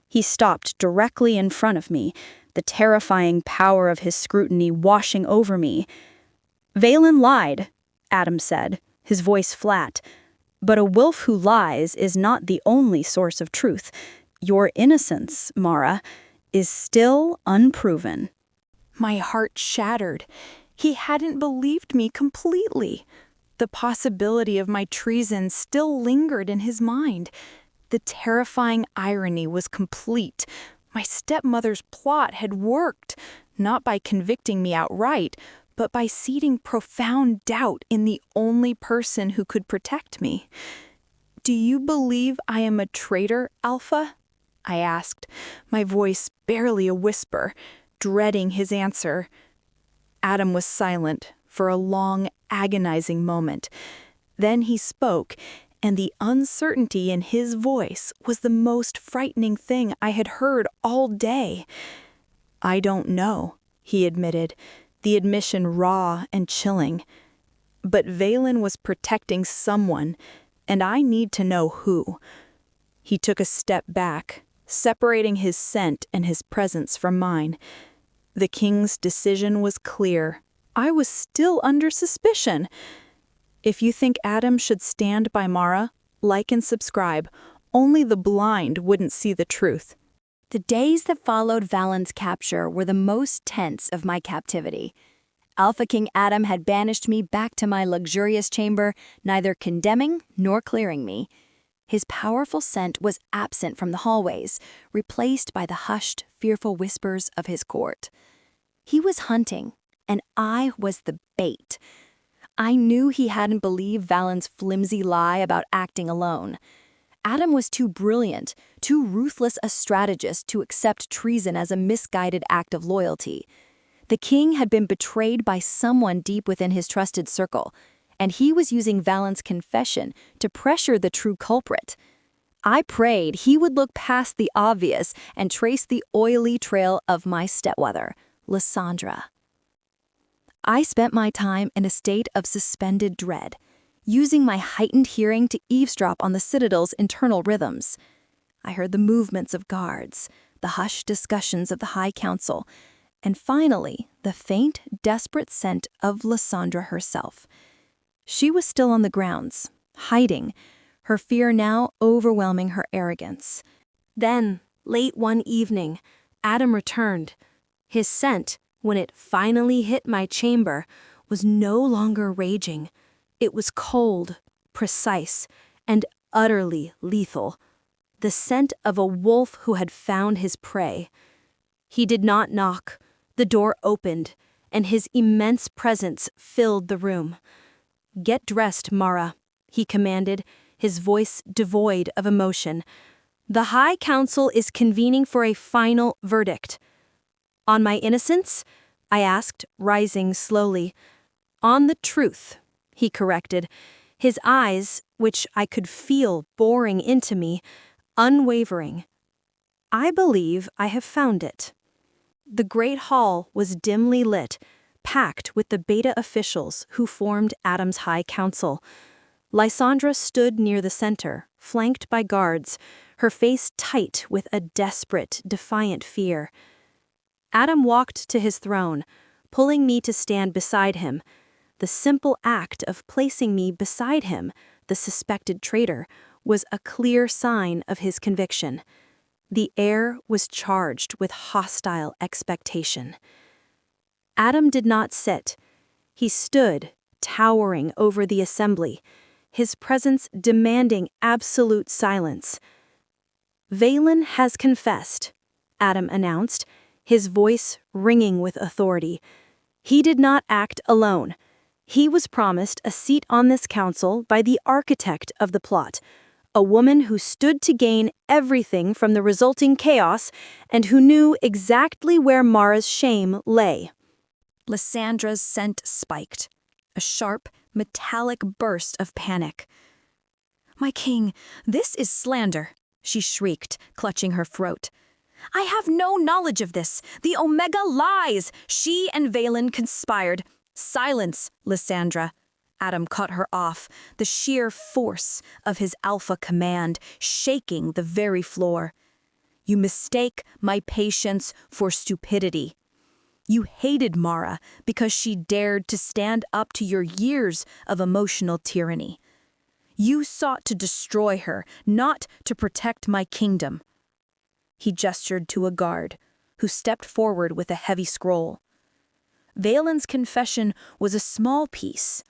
He stopped directly in front of me, the terrifying power of his scrutiny washing over me. "Valen lied," Adam said, his voice flat. "But a wolf who lies is not the only source of truth. Your innocence, Mara, is still unproven." My heart shattered. He hadn't believed me completely. The possibility of my treason still lingered in his mind. The terrifying irony was complete. My stepmother's plot had worked, not by convicting me outright, but by seeding profound doubt in the only person who could protect me. "Do you believe I am a traitor, Alpha?" I asked, my voice barely a whisper, dreading his answer. Adam was silent for a long, agonizing moment. Then he spoke, and the uncertainty in his voice was the most frightening thing I had heard all day. "I don't know," he admitted, the admission raw and chilling. "But Valen was protecting someone, and I need to know who." He took a step back, separating his scent and his presence from mine. The king's decision was clear. I was still under suspicion. If you think Adam should stand by Mara, like and subscribe. Only the blind wouldn't see the truth. The days that followed Valen's capture were the most tense of my captivity. Alpha King Adam had banished me back to my luxurious chamber, neither condemning nor clearing me. His powerful scent was absent from the hallways, replaced by the hushed, fearful whispers of his court. He was hunting, and I was the bait. I knew he hadn't believed Valen's flimsy lie about acting alone. Adam was too brilliant, too ruthless a strategist to accept treason as a misguided act of loyalty. The king had been betrayed by someone deep within his trusted circle, and he was using Valen's confession to pressure the true culprit. I prayed he would look past the obvious and trace the oily trail of my stepmother, Lysandra. I spent my time in a state of suspended dread, using my heightened hearing to eavesdrop on the Citadel's internal rhythms. I heard the movements of guards, the hushed discussions of the High Council, and finally, the faint, desperate scent of Lysandra herself. She was still on the grounds, hiding, her fear now overwhelming her arrogance. Then, late one evening, Adam returned. His scent, when it finally hit my chamber, was no longer raging. It was cold, precise, and utterly lethal. The scent of a wolf who had found his prey. He did not knock. The door opened, and his immense presence filled the room. "Get dressed, Mara," he commanded, his voice devoid of emotion. "The High Council is convening for a final verdict." "On my innocence?" I asked, rising slowly. "On the truth," he corrected, his eyes, which I could feel boring into me, unwavering. "I believe I have found it." The great hall was dimly lit, packed with the Beta officials who formed Adam's High Council. Lysandra stood near the center, flanked by guards, her face tight with a desperate, defiant fear. Adam walked to his throne, pulling me to stand beside him. The simple act of placing me beside him, the suspected traitor, was a clear sign of his conviction. The air was charged with hostile expectation. Adam did not sit. He stood, towering over the assembly, his presence demanding absolute silence. "Valen has confessed," Adam announced, his voice ringing with authority. He did not act alone. He was promised a seat on this council by the architect of the plot, a woman who stood to gain everything from the resulting chaos and who knew exactly where Mara's shame lay. Lysandra's scent spiked, a sharp, metallic burst of panic. "My king, this is slander," she shrieked, clutching her throat. "I have no knowledge of this. The Omega lies. She and Valen conspired." "Silence, Lysandra." Adam cut her off, the sheer force of his alpha command shaking the very floor. "You mistake my patience for stupidity. You hated Mara because she dared to stand up to your years of emotional tyranny. You sought to destroy her, not to protect my kingdom." He gestured to a guard, who stepped forward with a heavy scroll. "Valen's confession was a small piece.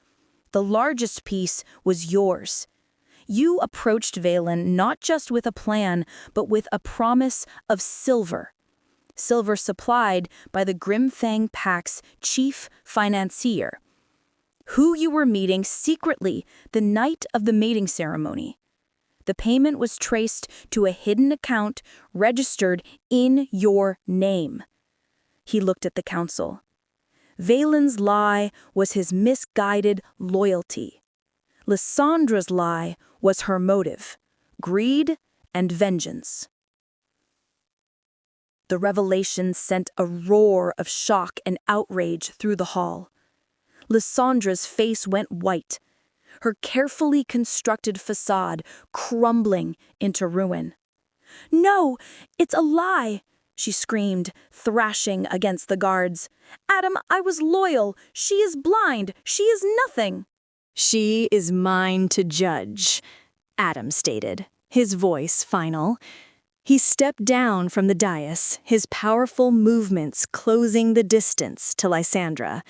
The largest piece was yours. You approached Valen not just with a plan, but with a promise of silver. Silver supplied by the Grimfang Pack's chief financier, who you were meeting secretly the night of the mating ceremony. The payment was traced to a hidden account registered in your name." He looked at the council. Valen's lie was his misguided loyalty. Lysandra's lie was her motive, greed and vengeance. The revelation sent a roar of shock and outrage through the hall. Lysandra's face went white, her carefully constructed facade crumbling into ruin. "No, it's a lie!" she screamed, thrashing against the guards. "Adam, I was loyal. She is blind. She is nothing." "She is mine to judge," Adam stated, his voice final. He stepped down from the dais, his powerful movements closing the distance to Lysandra.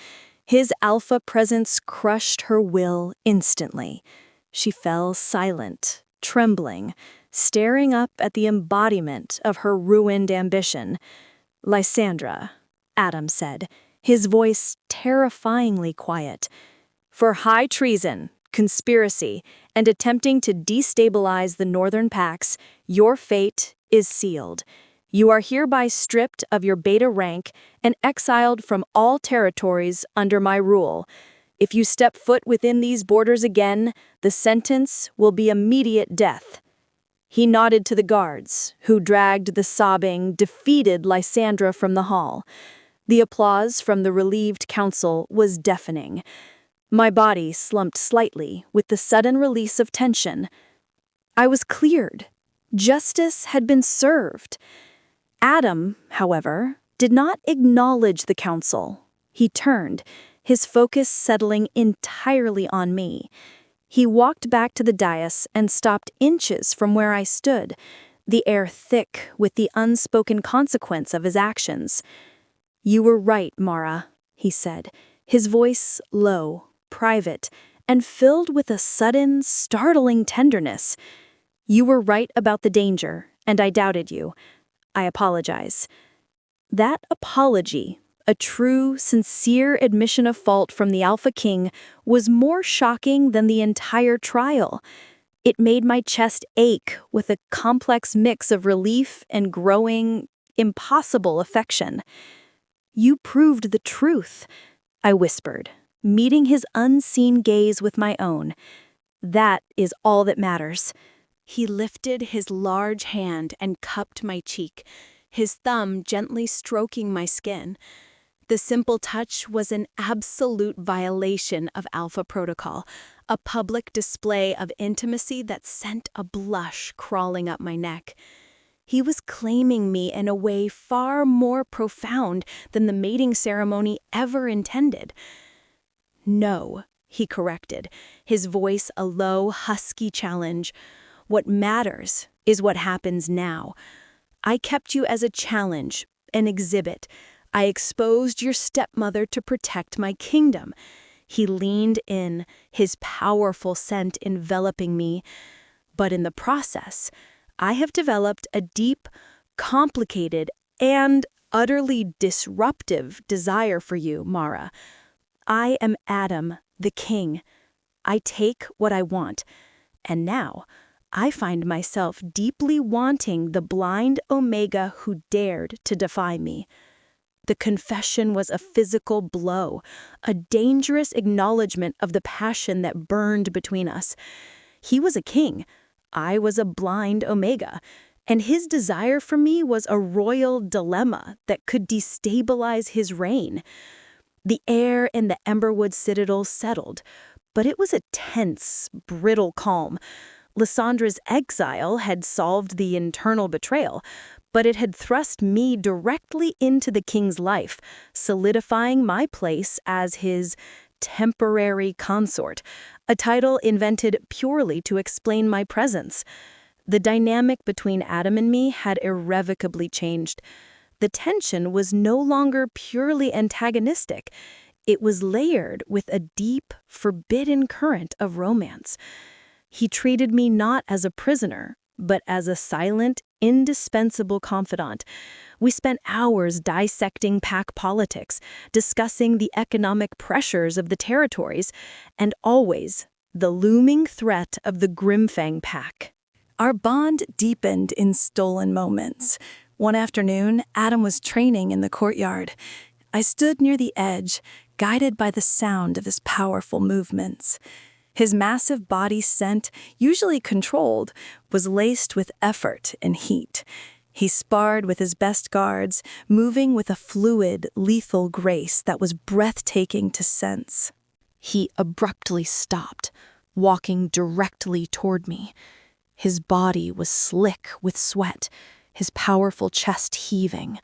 His alpha presence crushed her will instantly. She fell silent, trembling, staring up at the embodiment of her ruined ambition. "Lysandra," Adam said, his voice terrifyingly quiet, "for high treason, conspiracy, and attempting to destabilize the Northern Pax, your fate is sealed. You are hereby stripped of your Beta rank and exiled from all territories under my rule. If you step foot within these borders again, the sentence will be immediate death." He nodded to the guards, who dragged the sobbing, defeated Lysandra from the hall. The applause from the relieved council was deafening. My body slumped slightly with the sudden release of tension. I was cleared. Justice had been served. Adam, however, did not acknowledge the council. He turned, his focus settling entirely on me. He walked back to the dais and stopped inches from where I stood, the air thick with the unspoken consequence of his actions. "You were right, Mara," he said, his voice low, private, and filled with a sudden, startling tenderness. "You were right about the danger, and I doubted you. I apologize." That apology, a true, sincere admission of fault from the Alpha King, was more shocking than the entire trial. It made my chest ache with a complex mix of relief and growing, impossible affection. "You proved the truth," I whispered, meeting his unseen gaze with my own. "That is all that matters." He lifted his large hand and cupped my cheek, his thumb gently stroking my skin. The simple touch was an absolute violation of Alpha Protocol, a public display of intimacy that sent a blush crawling up my neck. He was claiming me in a way far more profound than the mating ceremony ever intended. "No," he corrected, his voice a low, husky challenge. "What matters is what happens now. I kept you as a challenge, an exhibit. I exposed your stepmother to protect my kingdom." He leaned in, his powerful scent enveloping me. "But in the process, I have developed a deep, complicated, and utterly disruptive desire for you, Mara. I am Adam, the king. I take what I want. And now, I find myself deeply wanting the blind Omega who dared to defy me." The confession was a physical blow, a dangerous acknowledgement of the passion that burned between us. He was a king. I was a blind Omega. And his desire for me was a royal dilemma that could destabilize his reign. The air in the Emberwood Citadel settled, but it was a tense, brittle calm. Lysandra's exile had solved the internal betrayal, but it had thrust me directly into the king's life, solidifying my place as his temporary consort, a title invented purely to explain my presence. The dynamic between Adam and me had irrevocably changed. The tension was no longer purely antagonistic. It was layered with a deep, forbidden current of romance. He treated me not as a prisoner, but as a silent, indispensable confidant. We spent hours dissecting pack politics, discussing the economic pressures of the territories, and always the looming threat of the Grimfang pack. Our bond deepened in stolen moments. One afternoon, Adam was training in the courtyard. I stood near the edge, guided by the sound of his powerful movements. His massive body scent, usually controlled, was laced with effort and heat. He sparred with his best guards, moving with a fluid, lethal grace that was breathtaking to sense. He abruptly stopped, walking directly toward me. His body was slick with sweat, his powerful chest heaving.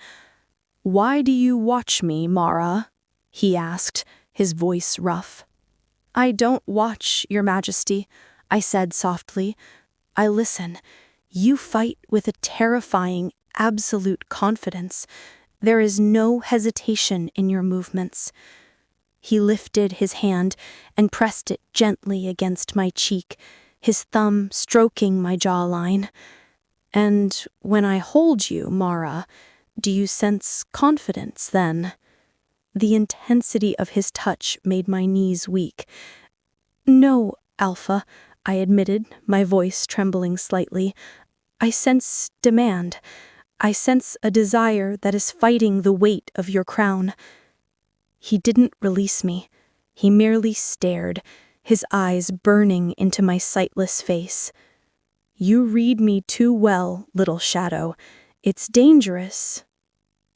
"Why do you watch me, Mara?" he asked, his voice rough. "I don't watch, Your Majesty," I said softly. "I listen. You fight with a terrifying, absolute confidence. There is no hesitation in your movements." He lifted his hand and pressed it gently against my cheek, his thumb stroking my jawline. "And when I hold you, Mara, do you sense confidence then?" The intensity of his touch made my knees weak. "No, Alpha," I admitted, my voice trembling slightly. "I sense demand. I sense a desire that is fighting the weight of your crown." He didn't release me. He merely stared, his eyes burning into my sightless face. "You read me too well, little shadow. It's dangerous.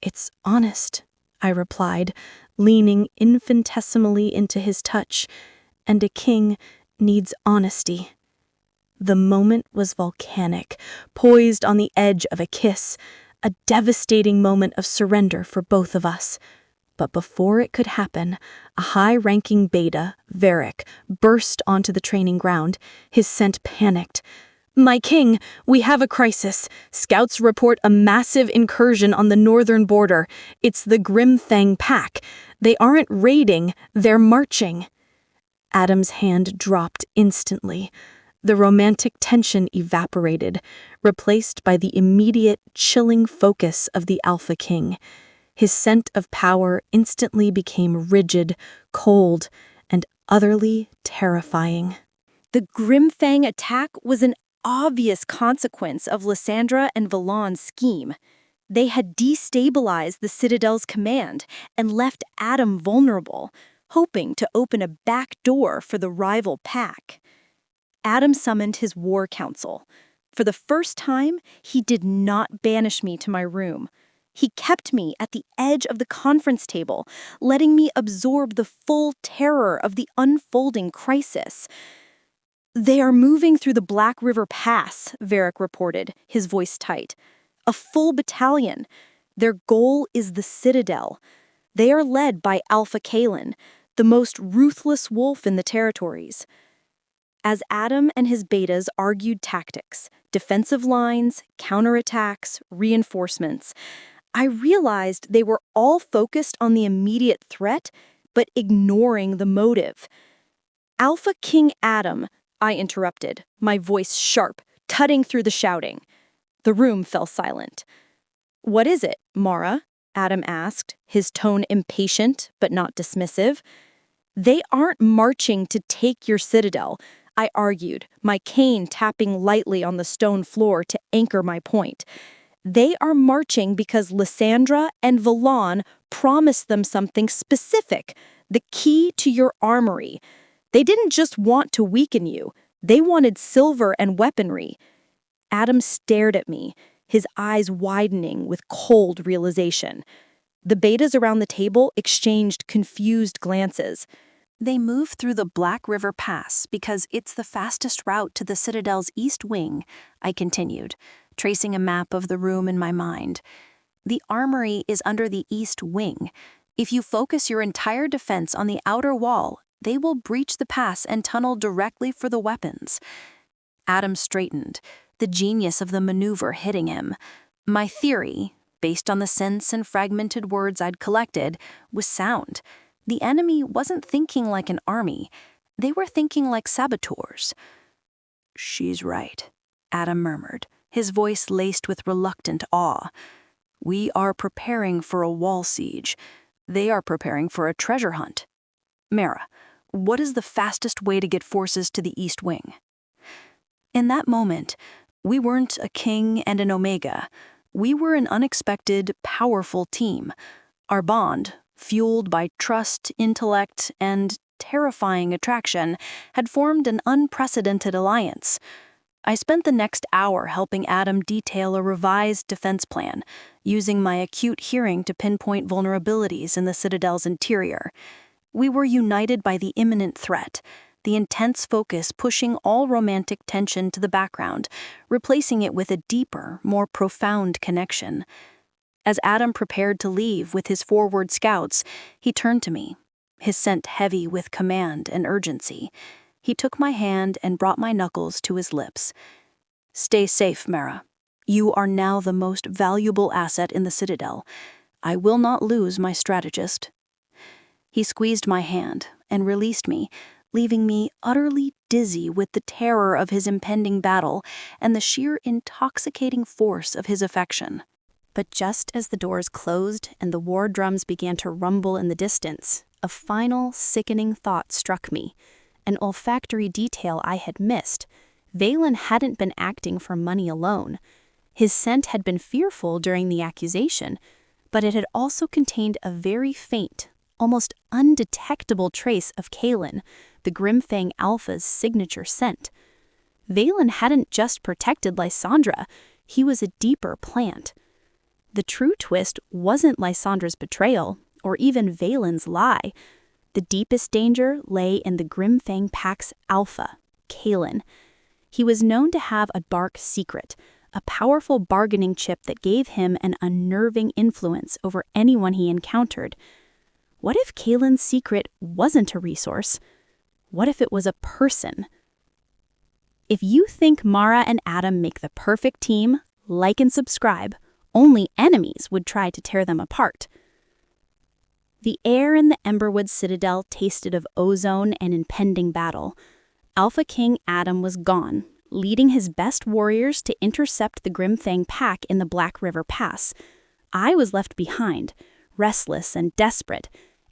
It's honest," I replied, leaning infinitesimally into his touch, and a king needs honesty. The moment was volcanic, poised on the edge of a kiss, a devastating moment of surrender for both of us. But before it could happen, a high-ranking beta, Varric, burst onto the training ground, his scent panicked. "My king, we have a crisis. Scouts report a massive incursion on the northern border. It's the Grimfang pack. They aren't raiding, they're marching." Adam's hand dropped instantly. The romantic tension evaporated, replaced by the immediate, chilling focus of the Alpha King. His scent of power instantly became rigid, cold, and utterly terrifying. The Grimfang attack was an obvious consequence of Lysandra and Valon's scheme. They had destabilized the Citadel's command and left Adam vulnerable, hoping to open a back door for the rival pack. Adam summoned his war council. For the first time, he did not banish me to my room. He kept me at the edge of the conference table, letting me absorb the full terror of the unfolding crisis. "They are moving through the Black River Pass," Varric reported, his voice tight. "A full battalion. Their goal is the Citadel. They are led by Alpha Kalen, the most ruthless wolf in the territories." As Adam and his betas argued tactics, defensive lines, counterattacks, reinforcements, I realized they were all focused on the immediate threat, but ignoring the motive. "Alpha King Adam," I interrupted, my voice sharp, cutting through the shouting. The room fell silent. "What is it, Mara?" Adam asked, his tone impatient but not dismissive. "They aren't marching to take your citadel," I argued, my cane tapping lightly on the stone floor to anchor my point. "They are marching because Lysandra and Valon promised them something specific, the key to your armory. They didn't just want to weaken you, they wanted silver and weaponry." Adam stared at me, his eyes widening with cold realization. The betas around the table exchanged confused glances. They move through the Black River Pass because it's the fastest route to the Citadel's east wing, I continued, tracing a map of the room in my mind. The armory is under the east wing. If you focus your entire defense on the outer wall, they will breach the pass and tunnel directly for the weapons. Adam straightened, the genius of the maneuver hitting him. My theory, based on the sense and fragmented words I'd collected, was sound. The enemy wasn't thinking like an army. They were thinking like saboteurs. "She's right," Adam murmured, his voice laced with reluctant awe. "We are preparing for a wall siege. They are preparing for a treasure hunt. Mara, what is the fastest way to get forces to the East Wing?" In that moment, we weren't a king and an omega. We were an unexpected, powerful team. Our bond, fueled by trust, intellect, and terrifying attraction, had formed an unprecedented alliance. I spent the next hour helping Adam detail a revised defense plan, using my acute hearing to pinpoint vulnerabilities in the Citadel's interior. We were united by the imminent threat, the intense focus pushing all romantic tension to the background, replacing it with a deeper, more profound connection. As Adam prepared to leave with his forward scouts, he turned to me, his scent heavy with command and urgency. He took my hand and brought my knuckles to his lips. "Stay safe, Mara. You are now the most valuable asset in the Citadel. I will not lose my strategist." He squeezed my hand and released me, leaving me utterly dizzy with the terror of his impending battle and the sheer intoxicating force of his affection. But just as the doors closed and the war drums began to rumble in the distance, a final, sickening thought struck me, an olfactory detail I had missed. Valen hadn't been acting for money alone. His scent had been fearful during the accusation, but it had also contained a very faint, almost undetectable trace of Kalen, the Grimfang Alpha's signature scent. Valen hadn't just protected Lysandra, he was a deeper plant. The true twist wasn't Lysandra's betrayal, or even Valen's lie. The deepest danger lay in the Grimfang Pack's alpha, Kalen. He was known to have a dark secret, a powerful bargaining chip that gave him an unnerving influence over anyone he encountered. What if Kalen's secret wasn't a resource? What if it was a person? If you think Mara and Adam make the perfect team, like and subscribe. Only enemies would try to tear them apart. The air in the Emberwood Citadel tasted of ozone and impending battle. Alpha King Adam was gone, leading his best warriors to intercept the Grimfang Pack in the Black River Pass. I was left behind, restless and desperate,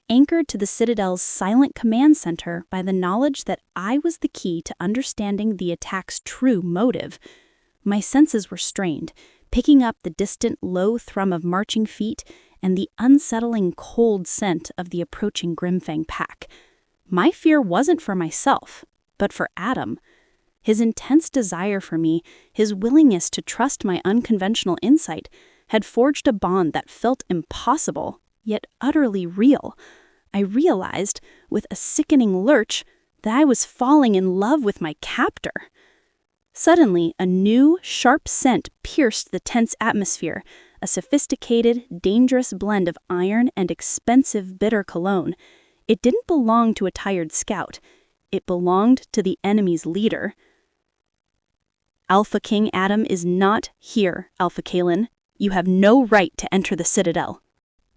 anchored to the Citadel's silent command center by the knowledge that I was the key to understanding the attack's true motive. My senses were strained, picking up the distant low thrum of marching feet and the unsettling cold scent of the approaching Grimfang Pack. My fear wasn't for myself, but for Adam. His intense desire for me, his willingness to trust my unconventional insight, had forged a bond that felt impossible, yet utterly real. I realized, with a sickening lurch, that I was falling in love with my captor. Suddenly, a new, sharp scent pierced the tense atmosphere, a sophisticated, dangerous blend of iron and expensive bitter cologne. It didn't belong to a tired scout. It belonged to the enemy's leader. Alpha King Adam is not here, Alpha Kalen. You have no right to enter the Citadel.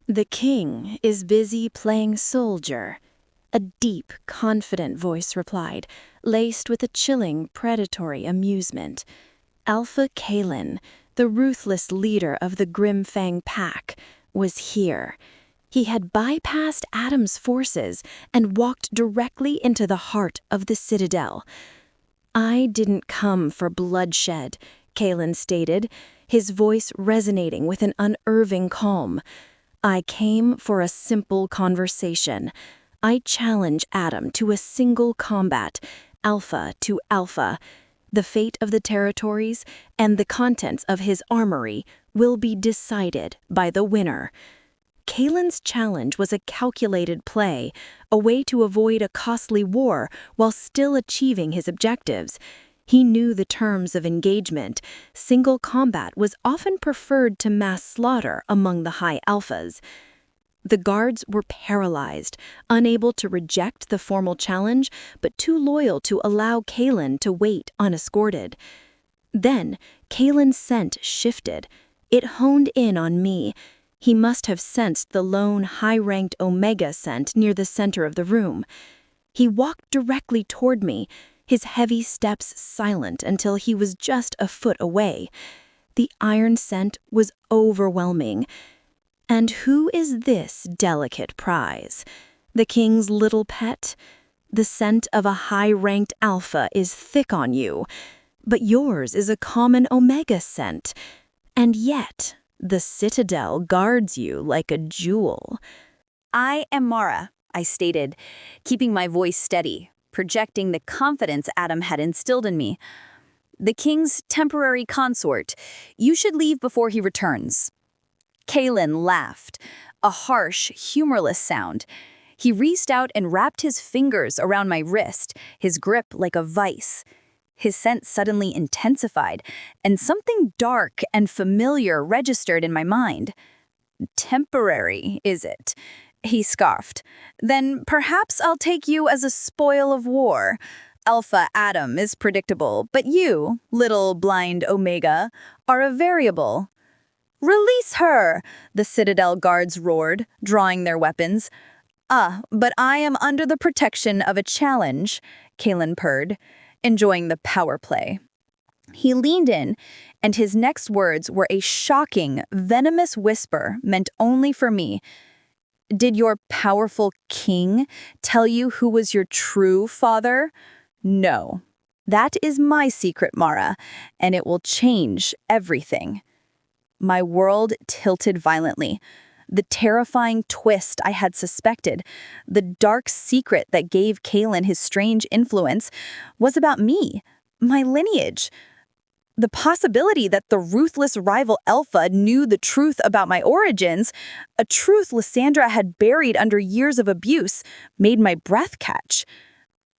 The king is busy playing soldier, a deep, confident voice replied, laced with a chilling, predatory amusement. Alpha Kalen, the ruthless leader of the Grimfang pack, was here. He had bypassed Adam's forces and walked directly into the heart of the Citadel. I didn't come for bloodshed, Kalen stated, his voice resonating with an unnerving calm. I came for a simple conversation. I challenge Adam to a single combat, alpha to alpha. The fate of the territories and the contents of his armory will be decided by the winner. Kalen's challenge was a calculated play, a way to avoid a costly war while still achieving his objectives. He knew the terms of engagement. Single combat was often preferred to mass slaughter among the high alphas. The guards were paralyzed, unable to reject the formal challenge, but too loyal to allow Kalen to wait unescorted. Then, Kalen's scent shifted. It honed in on me. He must have sensed the lone, high-ranked Omega scent near the center of the room. He walked directly toward me, his heavy steps silent until he was just a foot away. The iron scent was overwhelming. And who is this delicate prize? The king's little pet? The scent of a high-ranked alpha is thick on you, but yours is a common Omega scent. And yet, the Citadel guards you like a jewel. I am Mara, I stated, keeping my voice steady, projecting the confidence Adam had instilled in me. The king's temporary consort. You should leave before he returns. Kalen laughed, a harsh, humorless sound. He reached out and wrapped his fingers around my wrist, his grip like a vice. His scent suddenly intensified, and something dark and familiar registered in my mind. Temporary, is it? He scoffed. Then perhaps I'll take you as a spoil of war. Alpha Adam is predictable, but you, little blind Omega, are a variable. Release her! The Citadel guards roared, drawing their weapons. But I am under the protection of a challenge, Kalen purred, enjoying the power play. He leaned in, and his next words were a shocking, venomous whisper meant only for me. Did your powerful king tell you who was your true father? No. That is my secret, Mara, and it will change everything. My world tilted violently. The terrifying twist I had suspected, the dark secret that gave Kalen his strange influence, was about me, my lineage. The possibility that the ruthless rival Alpha knew the truth about my origins, a truth Lysandra had buried under years of abuse, made my breath catch.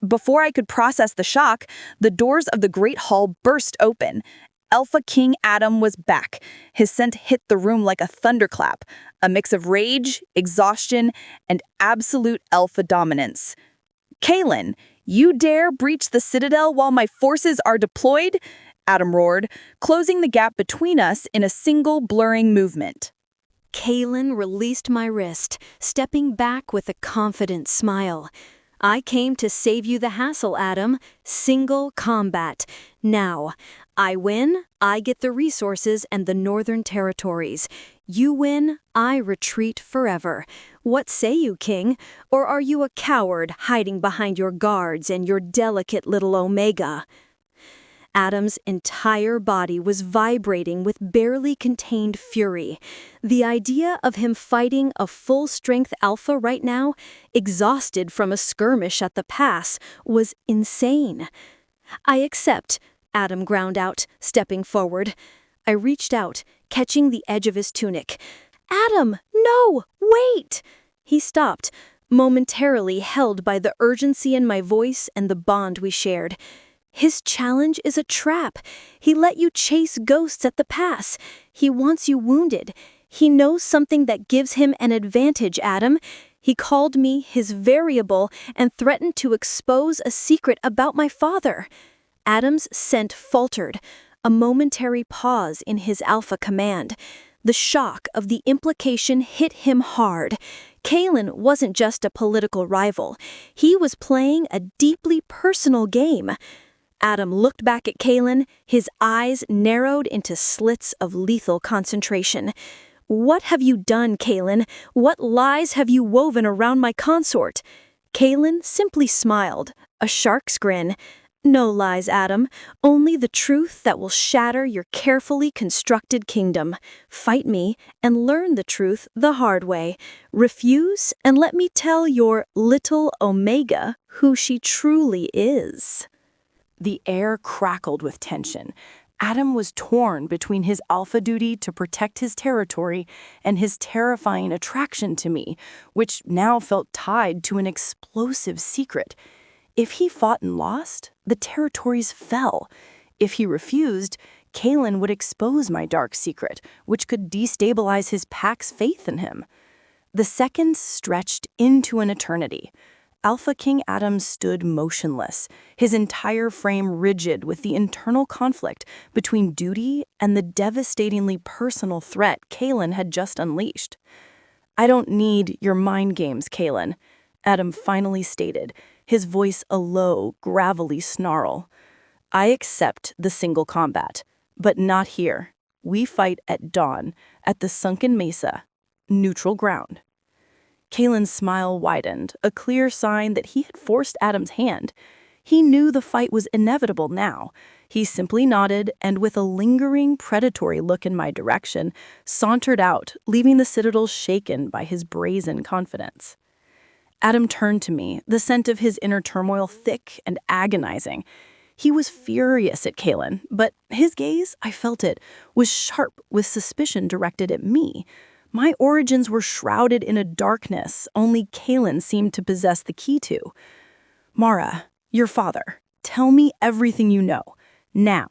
Before I could process the shock, the doors of the Great Hall burst open. Alpha King Adam was back. His scent hit the room like a thunderclap, a mix of rage, exhaustion, and absolute alpha dominance. Kalen, you dare breach the Citadel while my forces are deployed? Adam roared, closing the gap between us in a single blurring movement. Kalen released my wrist, stepping back with a confident smile. I came to save you the hassle, Adam. Single combat. Now, I win, I get the resources and the Northern Territories. You win, I retreat forever. What say you, King? Or are you a coward hiding behind your guards and your delicate little Omega? Adam's entire body was vibrating with barely contained fury. The idea of him fighting a full-strength alpha right now, exhausted from a skirmish at the pass, was insane. I accept, Adam ground out, stepping forward. I reached out, catching the edge of his tunic. Adam, no, wait! He stopped, momentarily held by the urgency in my voice and the bond we shared. His challenge is a trap. He let you chase ghosts at the pass. He wants you wounded. He knows something that gives him an advantage, Adam. He called me his variable and threatened to expose a secret about my father. Adam's scent faltered, a momentary pause in his alpha command. The shock of the implication hit him hard. Kalen wasn't just a political rival. He was playing a deeply personal game. Adam looked back at Kalen, his eyes narrowed into slits of lethal concentration. What have you done, Kalen? What lies have you woven around my consort? Kalen simply smiled, a shark's grin. No lies, Adam. Only the truth that will shatter your carefully constructed kingdom. Fight me and learn the truth the hard way. Refuse and let me tell your little Omega who she truly is. The air crackled with tension. Adam was torn between his alpha duty to protect his territory and his terrifying attraction to me, which now felt tied to an explosive secret. If he fought and lost, the territories fell. If he refused, Kalen would expose my dark secret, which could destabilize his pack's faith in him. The seconds stretched into an eternity. Alpha King Adam stood motionless, his entire frame rigid with the internal conflict between duty and the devastatingly personal threat Kalen had just unleashed. "I don't need your mind games, Kalen," Adam finally stated, his voice a low, gravelly snarl. "I accept the single combat, but not here. We fight at dawn, at the sunken mesa, neutral ground." Kalen's smile widened, a clear sign that he had forced Adam's hand. He knew the fight was inevitable now. He simply nodded and, with a lingering, predatory look in my direction, sauntered out, leaving the citadel shaken by his brazen confidence. Adam turned to me, the scent of his inner turmoil thick and agonizing. He was furious at Kalen, but his gaze, I felt it, was sharp with suspicion directed at me. My origins were shrouded in a darkness only Kalen seemed to possess the key to. "Mara, your father, tell me everything you know, now."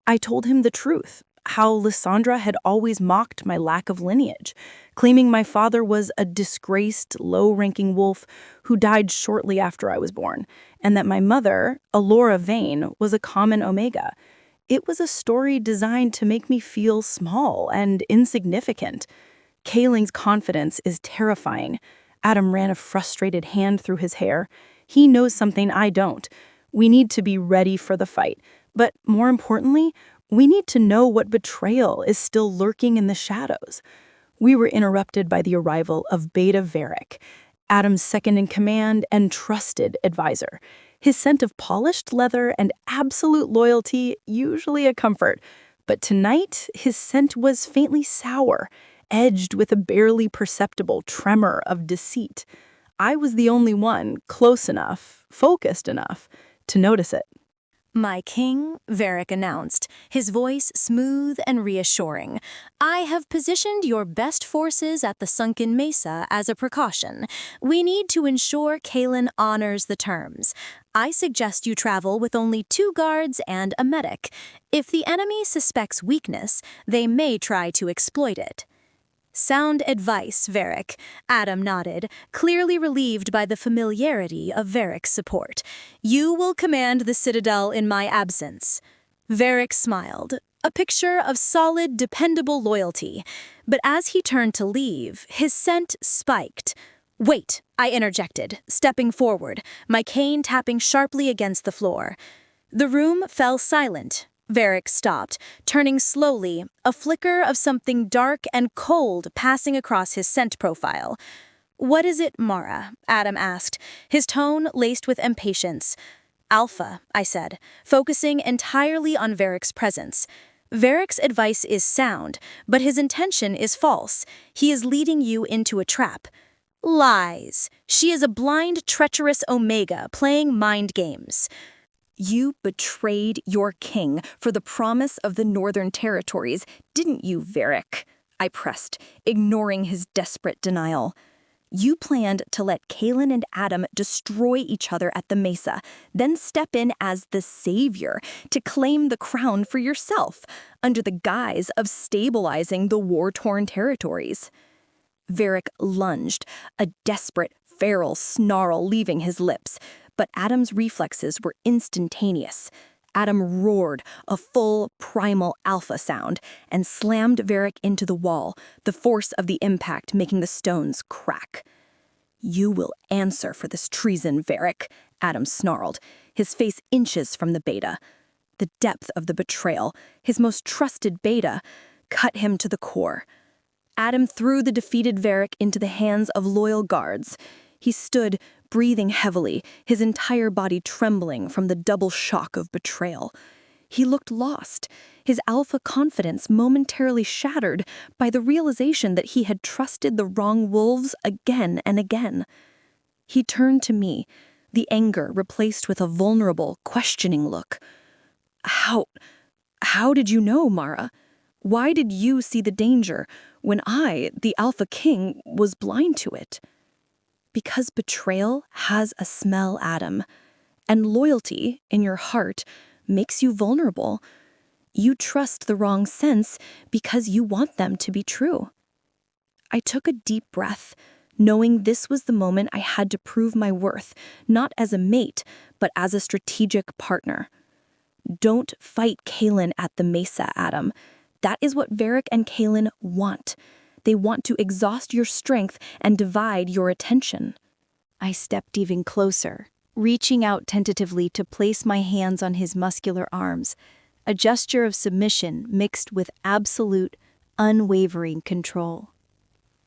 I told him the truth, how Lysandra had always mocked my lack of lineage, claiming my father was a disgraced, low-ranking wolf who died shortly after I was born, and that my mother, Alora Vane, was a common Omega. It was a story designed to make me feel small and insignificant. Kalen's confidence is terrifying. Adam ran a frustrated hand through his hair. He knows something I don't. We need to be ready for the fight. But more importantly, we need to know what betrayal is still lurking in the shadows. We were interrupted by the arrival of Beta Varric, Adam's second-in-command and trusted advisor. His scent of polished leather and absolute loyalty, usually a comfort. But tonight, his scent was faintly sour, edged with a barely perceptible tremor of deceit. I was the only one close enough, focused enough, to notice it. "My king," Varric announced, his voice smooth and reassuring, "I have positioned your best forces at the sunken mesa as a precaution. We need to ensure Kalen honors the terms. I suggest you travel with only 2 guards and a medic. If the enemy suspects weakness, they may try to exploit it." "Sound advice, Varric," Adam nodded, clearly relieved by the familiarity of Varric's support. "You will command the citadel in my absence." Varric smiled, a picture of solid, dependable loyalty. But as he turned to leave, his scent spiked. "Wait," I interjected, stepping forward, my cane tapping sharply against the floor. The room fell silent. Varric stopped, turning slowly, a flicker of something dark and cold passing across his scent profile. "What is it, Mara?" Adam asked, his tone laced with impatience. "Alpha," I said, focusing entirely on Varric's presence. "Varric's advice is sound, but his intention is false. He is leading you into a trap." "Lies. She is a blind, treacherous Omega playing mind games." You betrayed your king for the promise of the Northern Territories, didn't you, Varric? I pressed, ignoring his desperate denial. You planned to let Kaelin and Adam destroy each other at the Mesa, then step in as the savior to claim the crown for yourself, under the guise of stabilizing the war-torn territories. Varric lunged, a desperate, feral snarl leaving his lips, but Adam's reflexes were instantaneous. Adam roared, a full, primal alpha sound, and slammed Varric into the wall, the force of the impact making the stones crack. You will answer for this treason, Varric, Adam snarled, his face inches from the beta. The depth of the betrayal, his most trusted beta, cut him to the core. Adam threw the defeated Varric into the hands of loyal guards. He stood, breathing heavily, his entire body trembling from the double shock of betrayal. He looked lost, his alpha confidence momentarily shattered by the realization that he had trusted the wrong wolves again and again. He turned to me, the anger replaced with a vulnerable, questioning look. How did you know, Mara? Why did you see the danger when I, the Alpha King, was blind to it? Because betrayal has a smell, Adam, and loyalty in your heart makes you vulnerable. You trust the wrong sense because you want them to be true. I took a deep breath, knowing this was the moment I had to prove my worth, not as a mate, but as a strategic partner. Don't fight Kaelin at the Mesa, Adam. That is what Varric and Kaelin want. They want to exhaust your strength and divide your attention. I stepped even closer, reaching out tentatively to place my hands on his muscular arms, a gesture of submission mixed with absolute, unwavering control.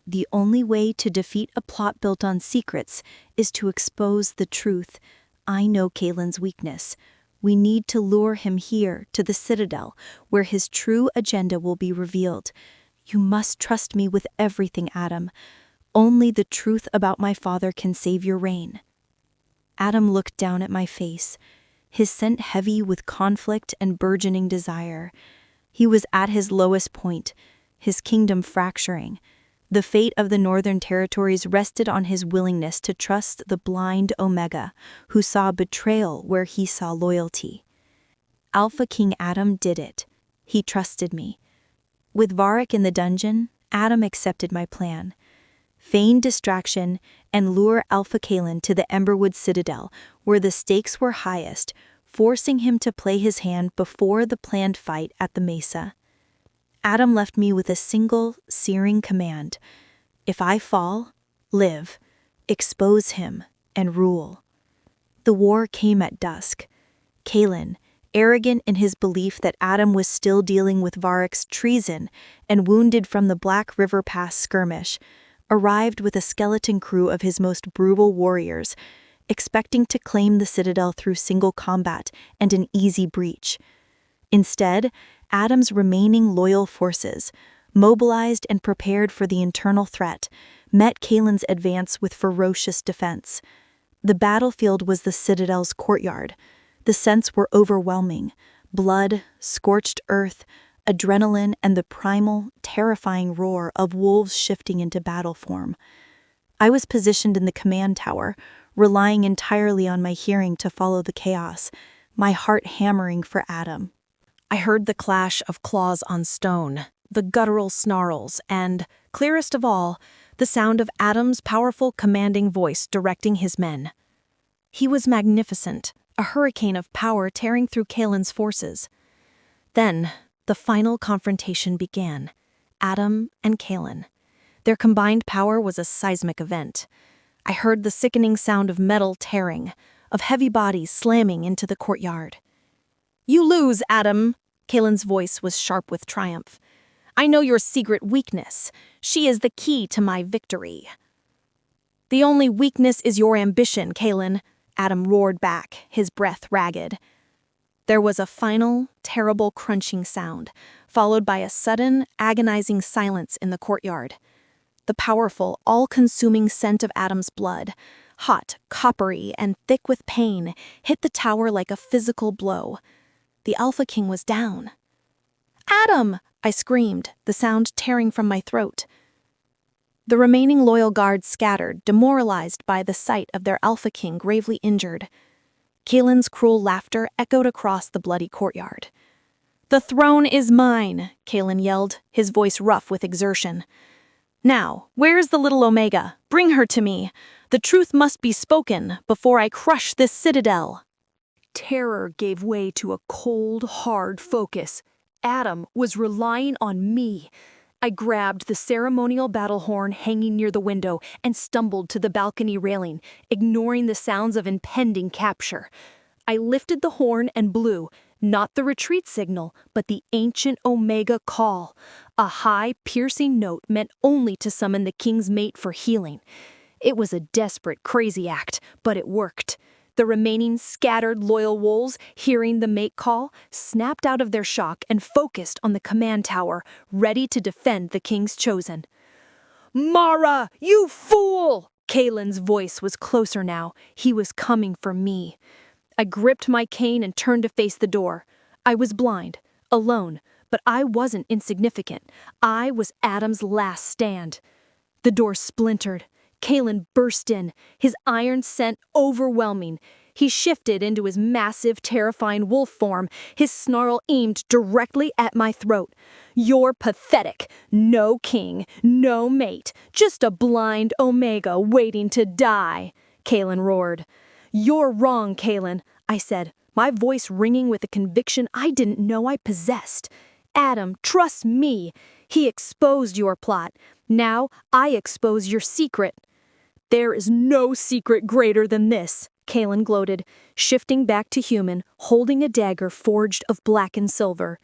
The only way to defeat a plot built on secrets is to expose the truth. I know Kaelin's weakness. We need to lure him here, to the Citadel, where his true agenda will be revealed. You must trust me with everything, Adam. Only the truth about my father can save your reign. Adam looked down at my face, his scent heavy with conflict and burgeoning desire. He was at his lowest point, his kingdom fracturing. The fate of the Northern Territories rested on his willingness to trust the blind Omega, who saw betrayal where he saw loyalty. Alpha King Adam did it. He trusted me. With Varric in the dungeon, Adam accepted my plan. Feign distraction and lure Alpha Kaelin to the Emberwood Citadel, where the stakes were highest, forcing him to play his hand before the planned fight at the Mesa. Adam left me with a single, searing command. If I fall, live, expose him, and rule. The war came at dusk. Kaelin, arrogant in his belief that Adam was still dealing with Varric's treason and wounded from the Black River Pass skirmish, arrived with a skeleton crew of his most brutal warriors, expecting to claim the Citadel through single combat and an easy breach. Instead, Adam's remaining loyal forces, mobilized and prepared for the internal threat, met Kaelin's advance with ferocious defense. The battlefield was the Citadel's courtyard. The scents were overwhelming: blood, scorched earth, adrenaline, and the primal, terrifying roar of wolves shifting into battle form. I was positioned in the command tower, relying entirely on my hearing to follow the chaos, my heart hammering for Adam. I heard the clash of claws on stone, the guttural snarls, and, clearest of all, the sound of Adam's powerful, commanding voice directing his men. He was magnificent, a hurricane of power tearing through Kaelin's forces. Then, the final confrontation began. Adam and Kaelin. Their combined power was a seismic event. I heard the sickening sound of metal tearing, of heavy bodies slamming into the courtyard. "You lose, Adam!" Kaelin's voice was sharp with triumph. "I know your secret weakness. She is the key to my victory." "The only weakness is your ambition, Kaelin," Adam roared back, his breath ragged. There was a final, terrible crunching sound, followed by a sudden, agonizing silence in the courtyard. The powerful, all-consuming scent of Adam's blood, hot, coppery, and thick with pain, hit the tower like a physical blow. The Alpha King was down. "Adam!" I screamed, the sound tearing from my throat. The remaining loyal guards scattered, demoralized by the sight of their Alpha King gravely injured. Kaelin's cruel laughter echoed across the bloody courtyard. "The throne is mine," Kaelin yelled, his voice rough with exertion. "Now, where's the little Omega? Bring her to me. The truth must be spoken before I crush this citadel." Terror gave way to a cold, hard focus. Adam was relying on me. I grabbed the ceremonial battle horn hanging near the window and stumbled to the balcony railing, ignoring the sounds of impending capture. I lifted the horn and blew, not the retreat signal, but the ancient Omega call, a high, piercing note meant only to summon the king's mate for healing. It was a desperate, crazy act, but it worked. The remaining scattered loyal wolves, hearing the mate call, snapped out of their shock and focused on the command tower, ready to defend the king's chosen. "Mara, you fool!" Kaelin's voice was closer now. He was coming for me. I gripped my cane and turned to face the door. I was blind, alone, but I wasn't insignificant. I was Adam's last stand. The door splintered. Kaelin burst in, his iron scent overwhelming. He shifted into his massive, terrifying wolf form, his snarl aimed directly at my throat. "You're pathetic. No king, no mate, just a blind Omega waiting to die," Kaelin roared. "You're wrong, Kaelin," I said, my voice ringing with a conviction I didn't know I possessed. "Adam, trust me. He exposed your plot. Now I expose your secret." "There is no secret greater than this," Kaelin gloated, shifting back to human, holding a dagger forged of black and silver.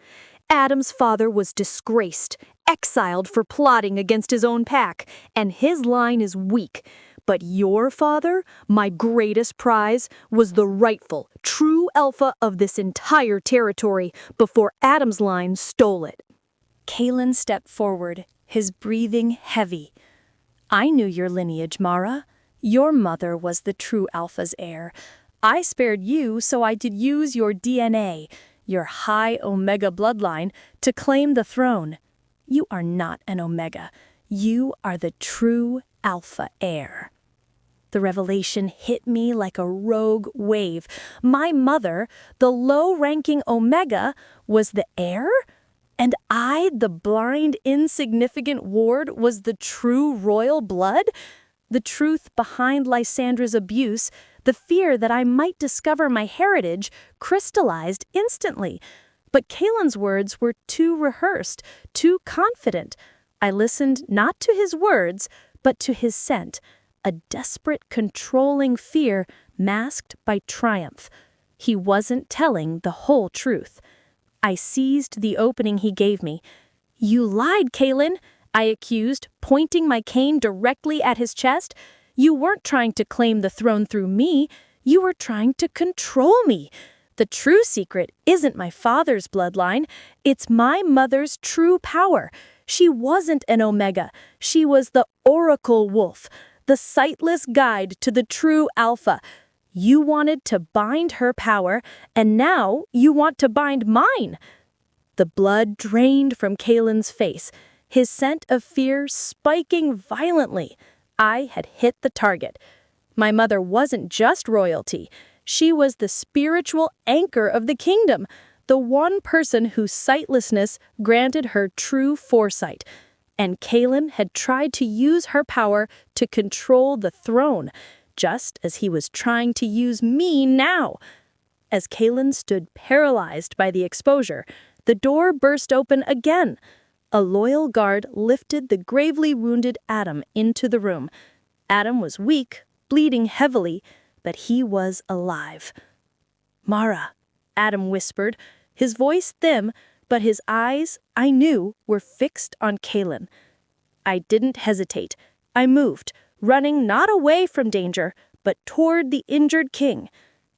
"Adam's father was disgraced, exiled for plotting against his own pack, and his line is weak. But your father, my greatest prize, was the rightful, true alpha of this entire territory before Adam's line stole it." Kaelin stepped forward, his breathing heavy. "I knew your lineage, Mara. Your mother was the true Alpha's heir. I spared you so I could use your DNA, your high Omega bloodline, to claim the throne. You are not an Omega. You are the true Alpha heir." The revelation hit me like a rogue wave. My mother, the low-ranking Omega, was the heir? And I, the blind, insignificant ward, was the true royal blood? The truth behind Lysandra's abuse, the fear that I might discover my heritage, crystallized instantly. But Kaelin's words were too rehearsed, too confident. I listened not to his words, but to his scent, a desperate, controlling fear masked by triumph. He wasn't telling the whole truth. I seized the opening he gave me. "You lied, Kaelin," I accused, pointing my cane directly at his chest. "You weren't trying to claim the throne through me. You were trying to control me. The true secret isn't my father's bloodline. It's my mother's true power. She wasn't an Omega. She was the Oracle Wolf, the sightless guide to the true Alpha. You wanted to bind her power, and now you want to bind mine." The blood drained from Kaelin's face, his scent of fear spiking violently. I had hit the target. My mother wasn't just royalty. She was the spiritual anchor of the kingdom, the one person whose sightlessness granted her true foresight. And Kaelin had tried to use her power to control the throne, just as he was trying to use me now. As Kaelin stood paralyzed by the exposure, the door burst open again. A loyal guard lifted the gravely wounded Adam into the room. Adam was weak, bleeding heavily, but he was alive. "Mara," Adam whispered, his voice thin, but his eyes, I knew, were fixed on Kaelin. I didn't hesitate. I moved, running not away from danger, but toward the injured king.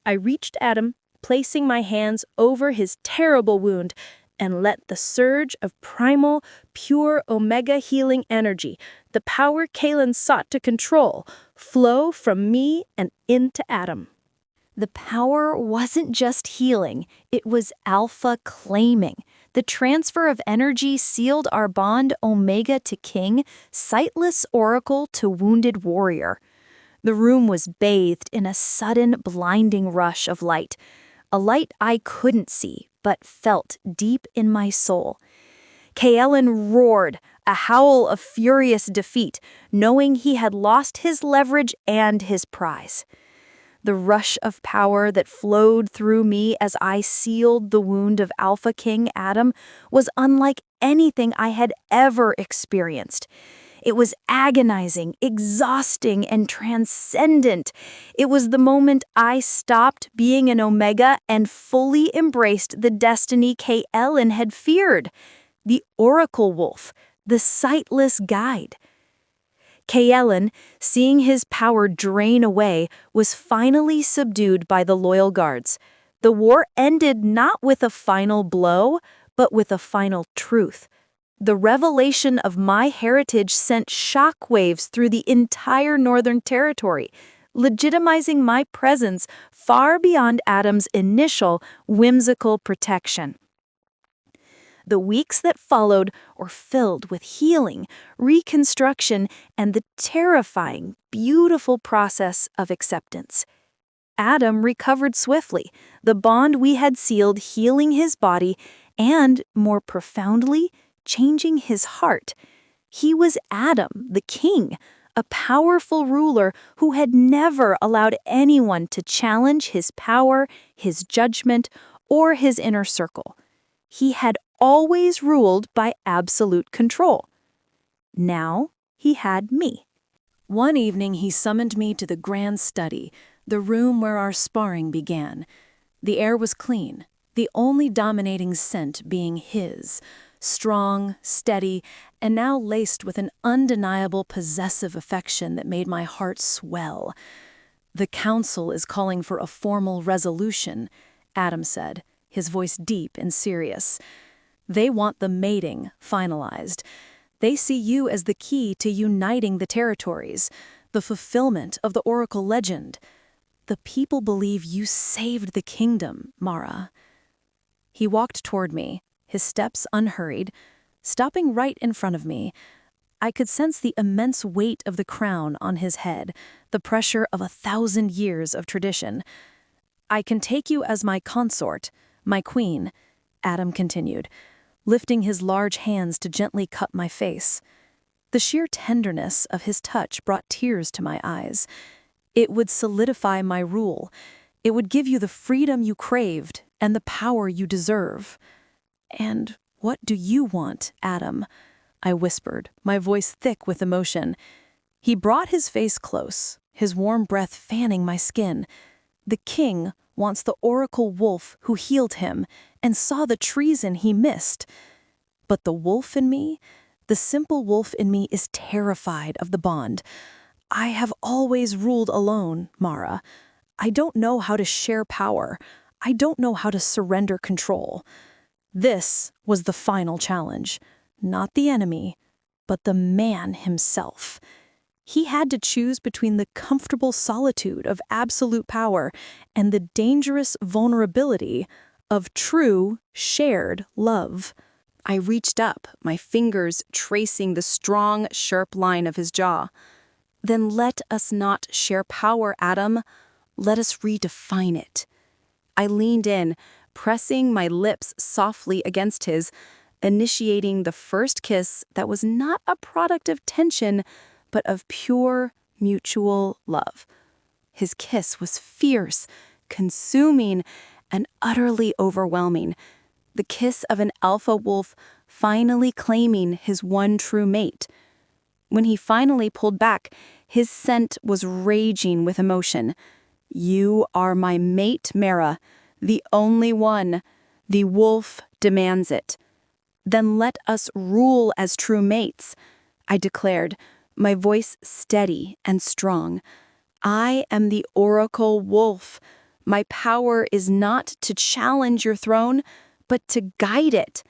I reached Adam, placing my hands over his terrible wound, and let the surge of primal, pure Omega healing energy, The power Kaelin sought to control flow from me and into Adam. The power wasn't just healing, it was alpha claiming. The transfer of energy sealed our bond Omega to King, sightless oracle to wounded warrior. The room was bathed in a sudden, blinding rush of light. A light I couldn't see, but felt deep in my soul. Kaelin roared, a howl of furious defeat, knowing he had lost his leverage and his prize. The rush of power that flowed through me as I sealed the wound of Alpha King Adam was unlike anything I had ever experienced. It was agonizing, exhausting, and transcendent. It was the moment I stopped being an Omega and fully embraced the destiny Kaelin had feared. The Oracle Wolf, the sightless guide. Kaelin, seeing his power drain away, was finally subdued by the loyal guards. The war ended not with a final blow, but with a final truth. The revelation of my heritage sent shockwaves through the entire Northern Territory, legitimizing my presence far beyond Adam's initial whimsical protection. The weeks that followed were filled with healing, reconstruction, and the terrifying, beautiful process of acceptance. Adam recovered swiftly, the bond we had sealed healing his body and, more profoundly, changing his heart. He was Adam, the king, a powerful ruler who had never allowed anyone to challenge his power, his judgment, or his inner circle. He had always ruled by absolute control. Now he had me. One evening he summoned me to the grand study, the room where our sparring began. The air was clean, the only dominating scent being his, strong, steady, and now laced with an undeniable possessive affection that made my heart swell. "The council is calling for a formal resolution," Adam said, his voice deep and serious. "They want the mating finalized. They see you as the key to uniting the territories, the fulfillment of the Oracle legend. The people believe you saved the kingdom, Mara." He walked toward me, his steps unhurried, stopping right in front of me. I could sense the immense weight of the crown on his head, the pressure of 1,000 years of tradition. "I can take you as my consort, my queen," Adam continued, lifting his large hands to gently cup my face. The sheer tenderness of his touch brought tears to my eyes. "It would solidify my rule. It would give you the freedom you craved and the power you deserve." "And what do you want, Adam?" I whispered, my voice thick with emotion. He brought his face close, his warm breath fanning my skin. "The king wants the Oracle Wolf who healed him and saw the treason he missed. But the wolf in me, the simple wolf in me, is terrified of the bond. I have always ruled alone, Mara. I don't know how to share power. I don't know how to surrender control." This was the final challenge. Not the enemy, but the man himself. He had to choose between the comfortable solitude of absolute power and the dangerous vulnerability of true, shared love. I reached up, my fingers tracing the strong, sharp line of his jaw. "Then let us not share power, Adam. Let us redefine it." I leaned in, pressing my lips softly against his, initiating the first kiss that was not a product of tension, but of pure, mutual love. His kiss was fierce, consuming, and utterly overwhelming. The kiss of an alpha wolf finally claiming his one true mate. When he finally pulled back, his scent was raging with emotion. "You are my mate, Mara, the only one. The wolf demands it." "Then let us rule as true mates," I declared, my voice steady and strong. "I am the Oracle Wolf. My power is not to challenge your throne, but to guide it.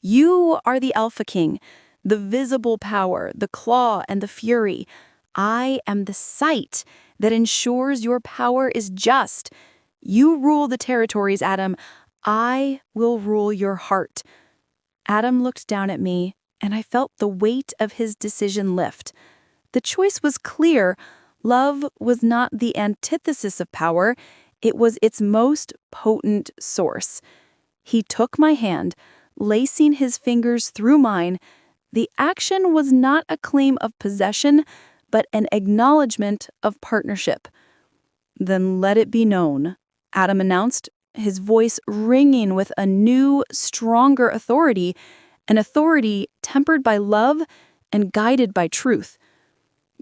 You are the Alpha King, the visible power, the claw and the fury. I am the sight that ensures your power is just. You rule the territories, Adam. I will rule your heart." Adam looked down at me, and I felt the weight of his decision lift. The choice was clear. Love was not the antithesis of power. It was its most potent source. He took my hand, lacing his fingers through mine. The action was not a claim of possession, but an acknowledgement of partnership. "Then let it be known," Adam announced, his voice ringing with a new, stronger authority, an authority tempered by love and guided by truth.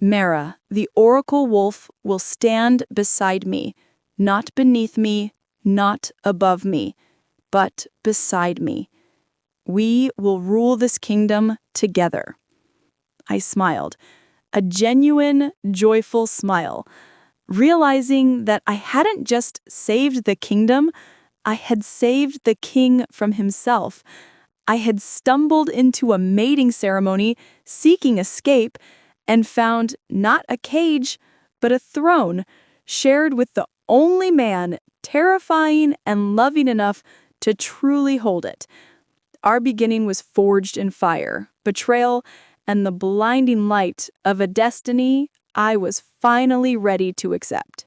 "Mara, the Oracle Wolf, will stand beside me, not beneath me, not above me, but beside me. We will rule this kingdom together." I smiled, a genuine, joyful smile, realizing that I hadn't just saved the kingdom, I had saved the king from himself. I had stumbled into a mating ceremony, seeking escape, and found not a cage, but a throne, shared with the only man terrifying and loving enough to truly hold it. Our beginning was forged in fire, betrayal, and the blinding light of a destiny I was finally ready to accept.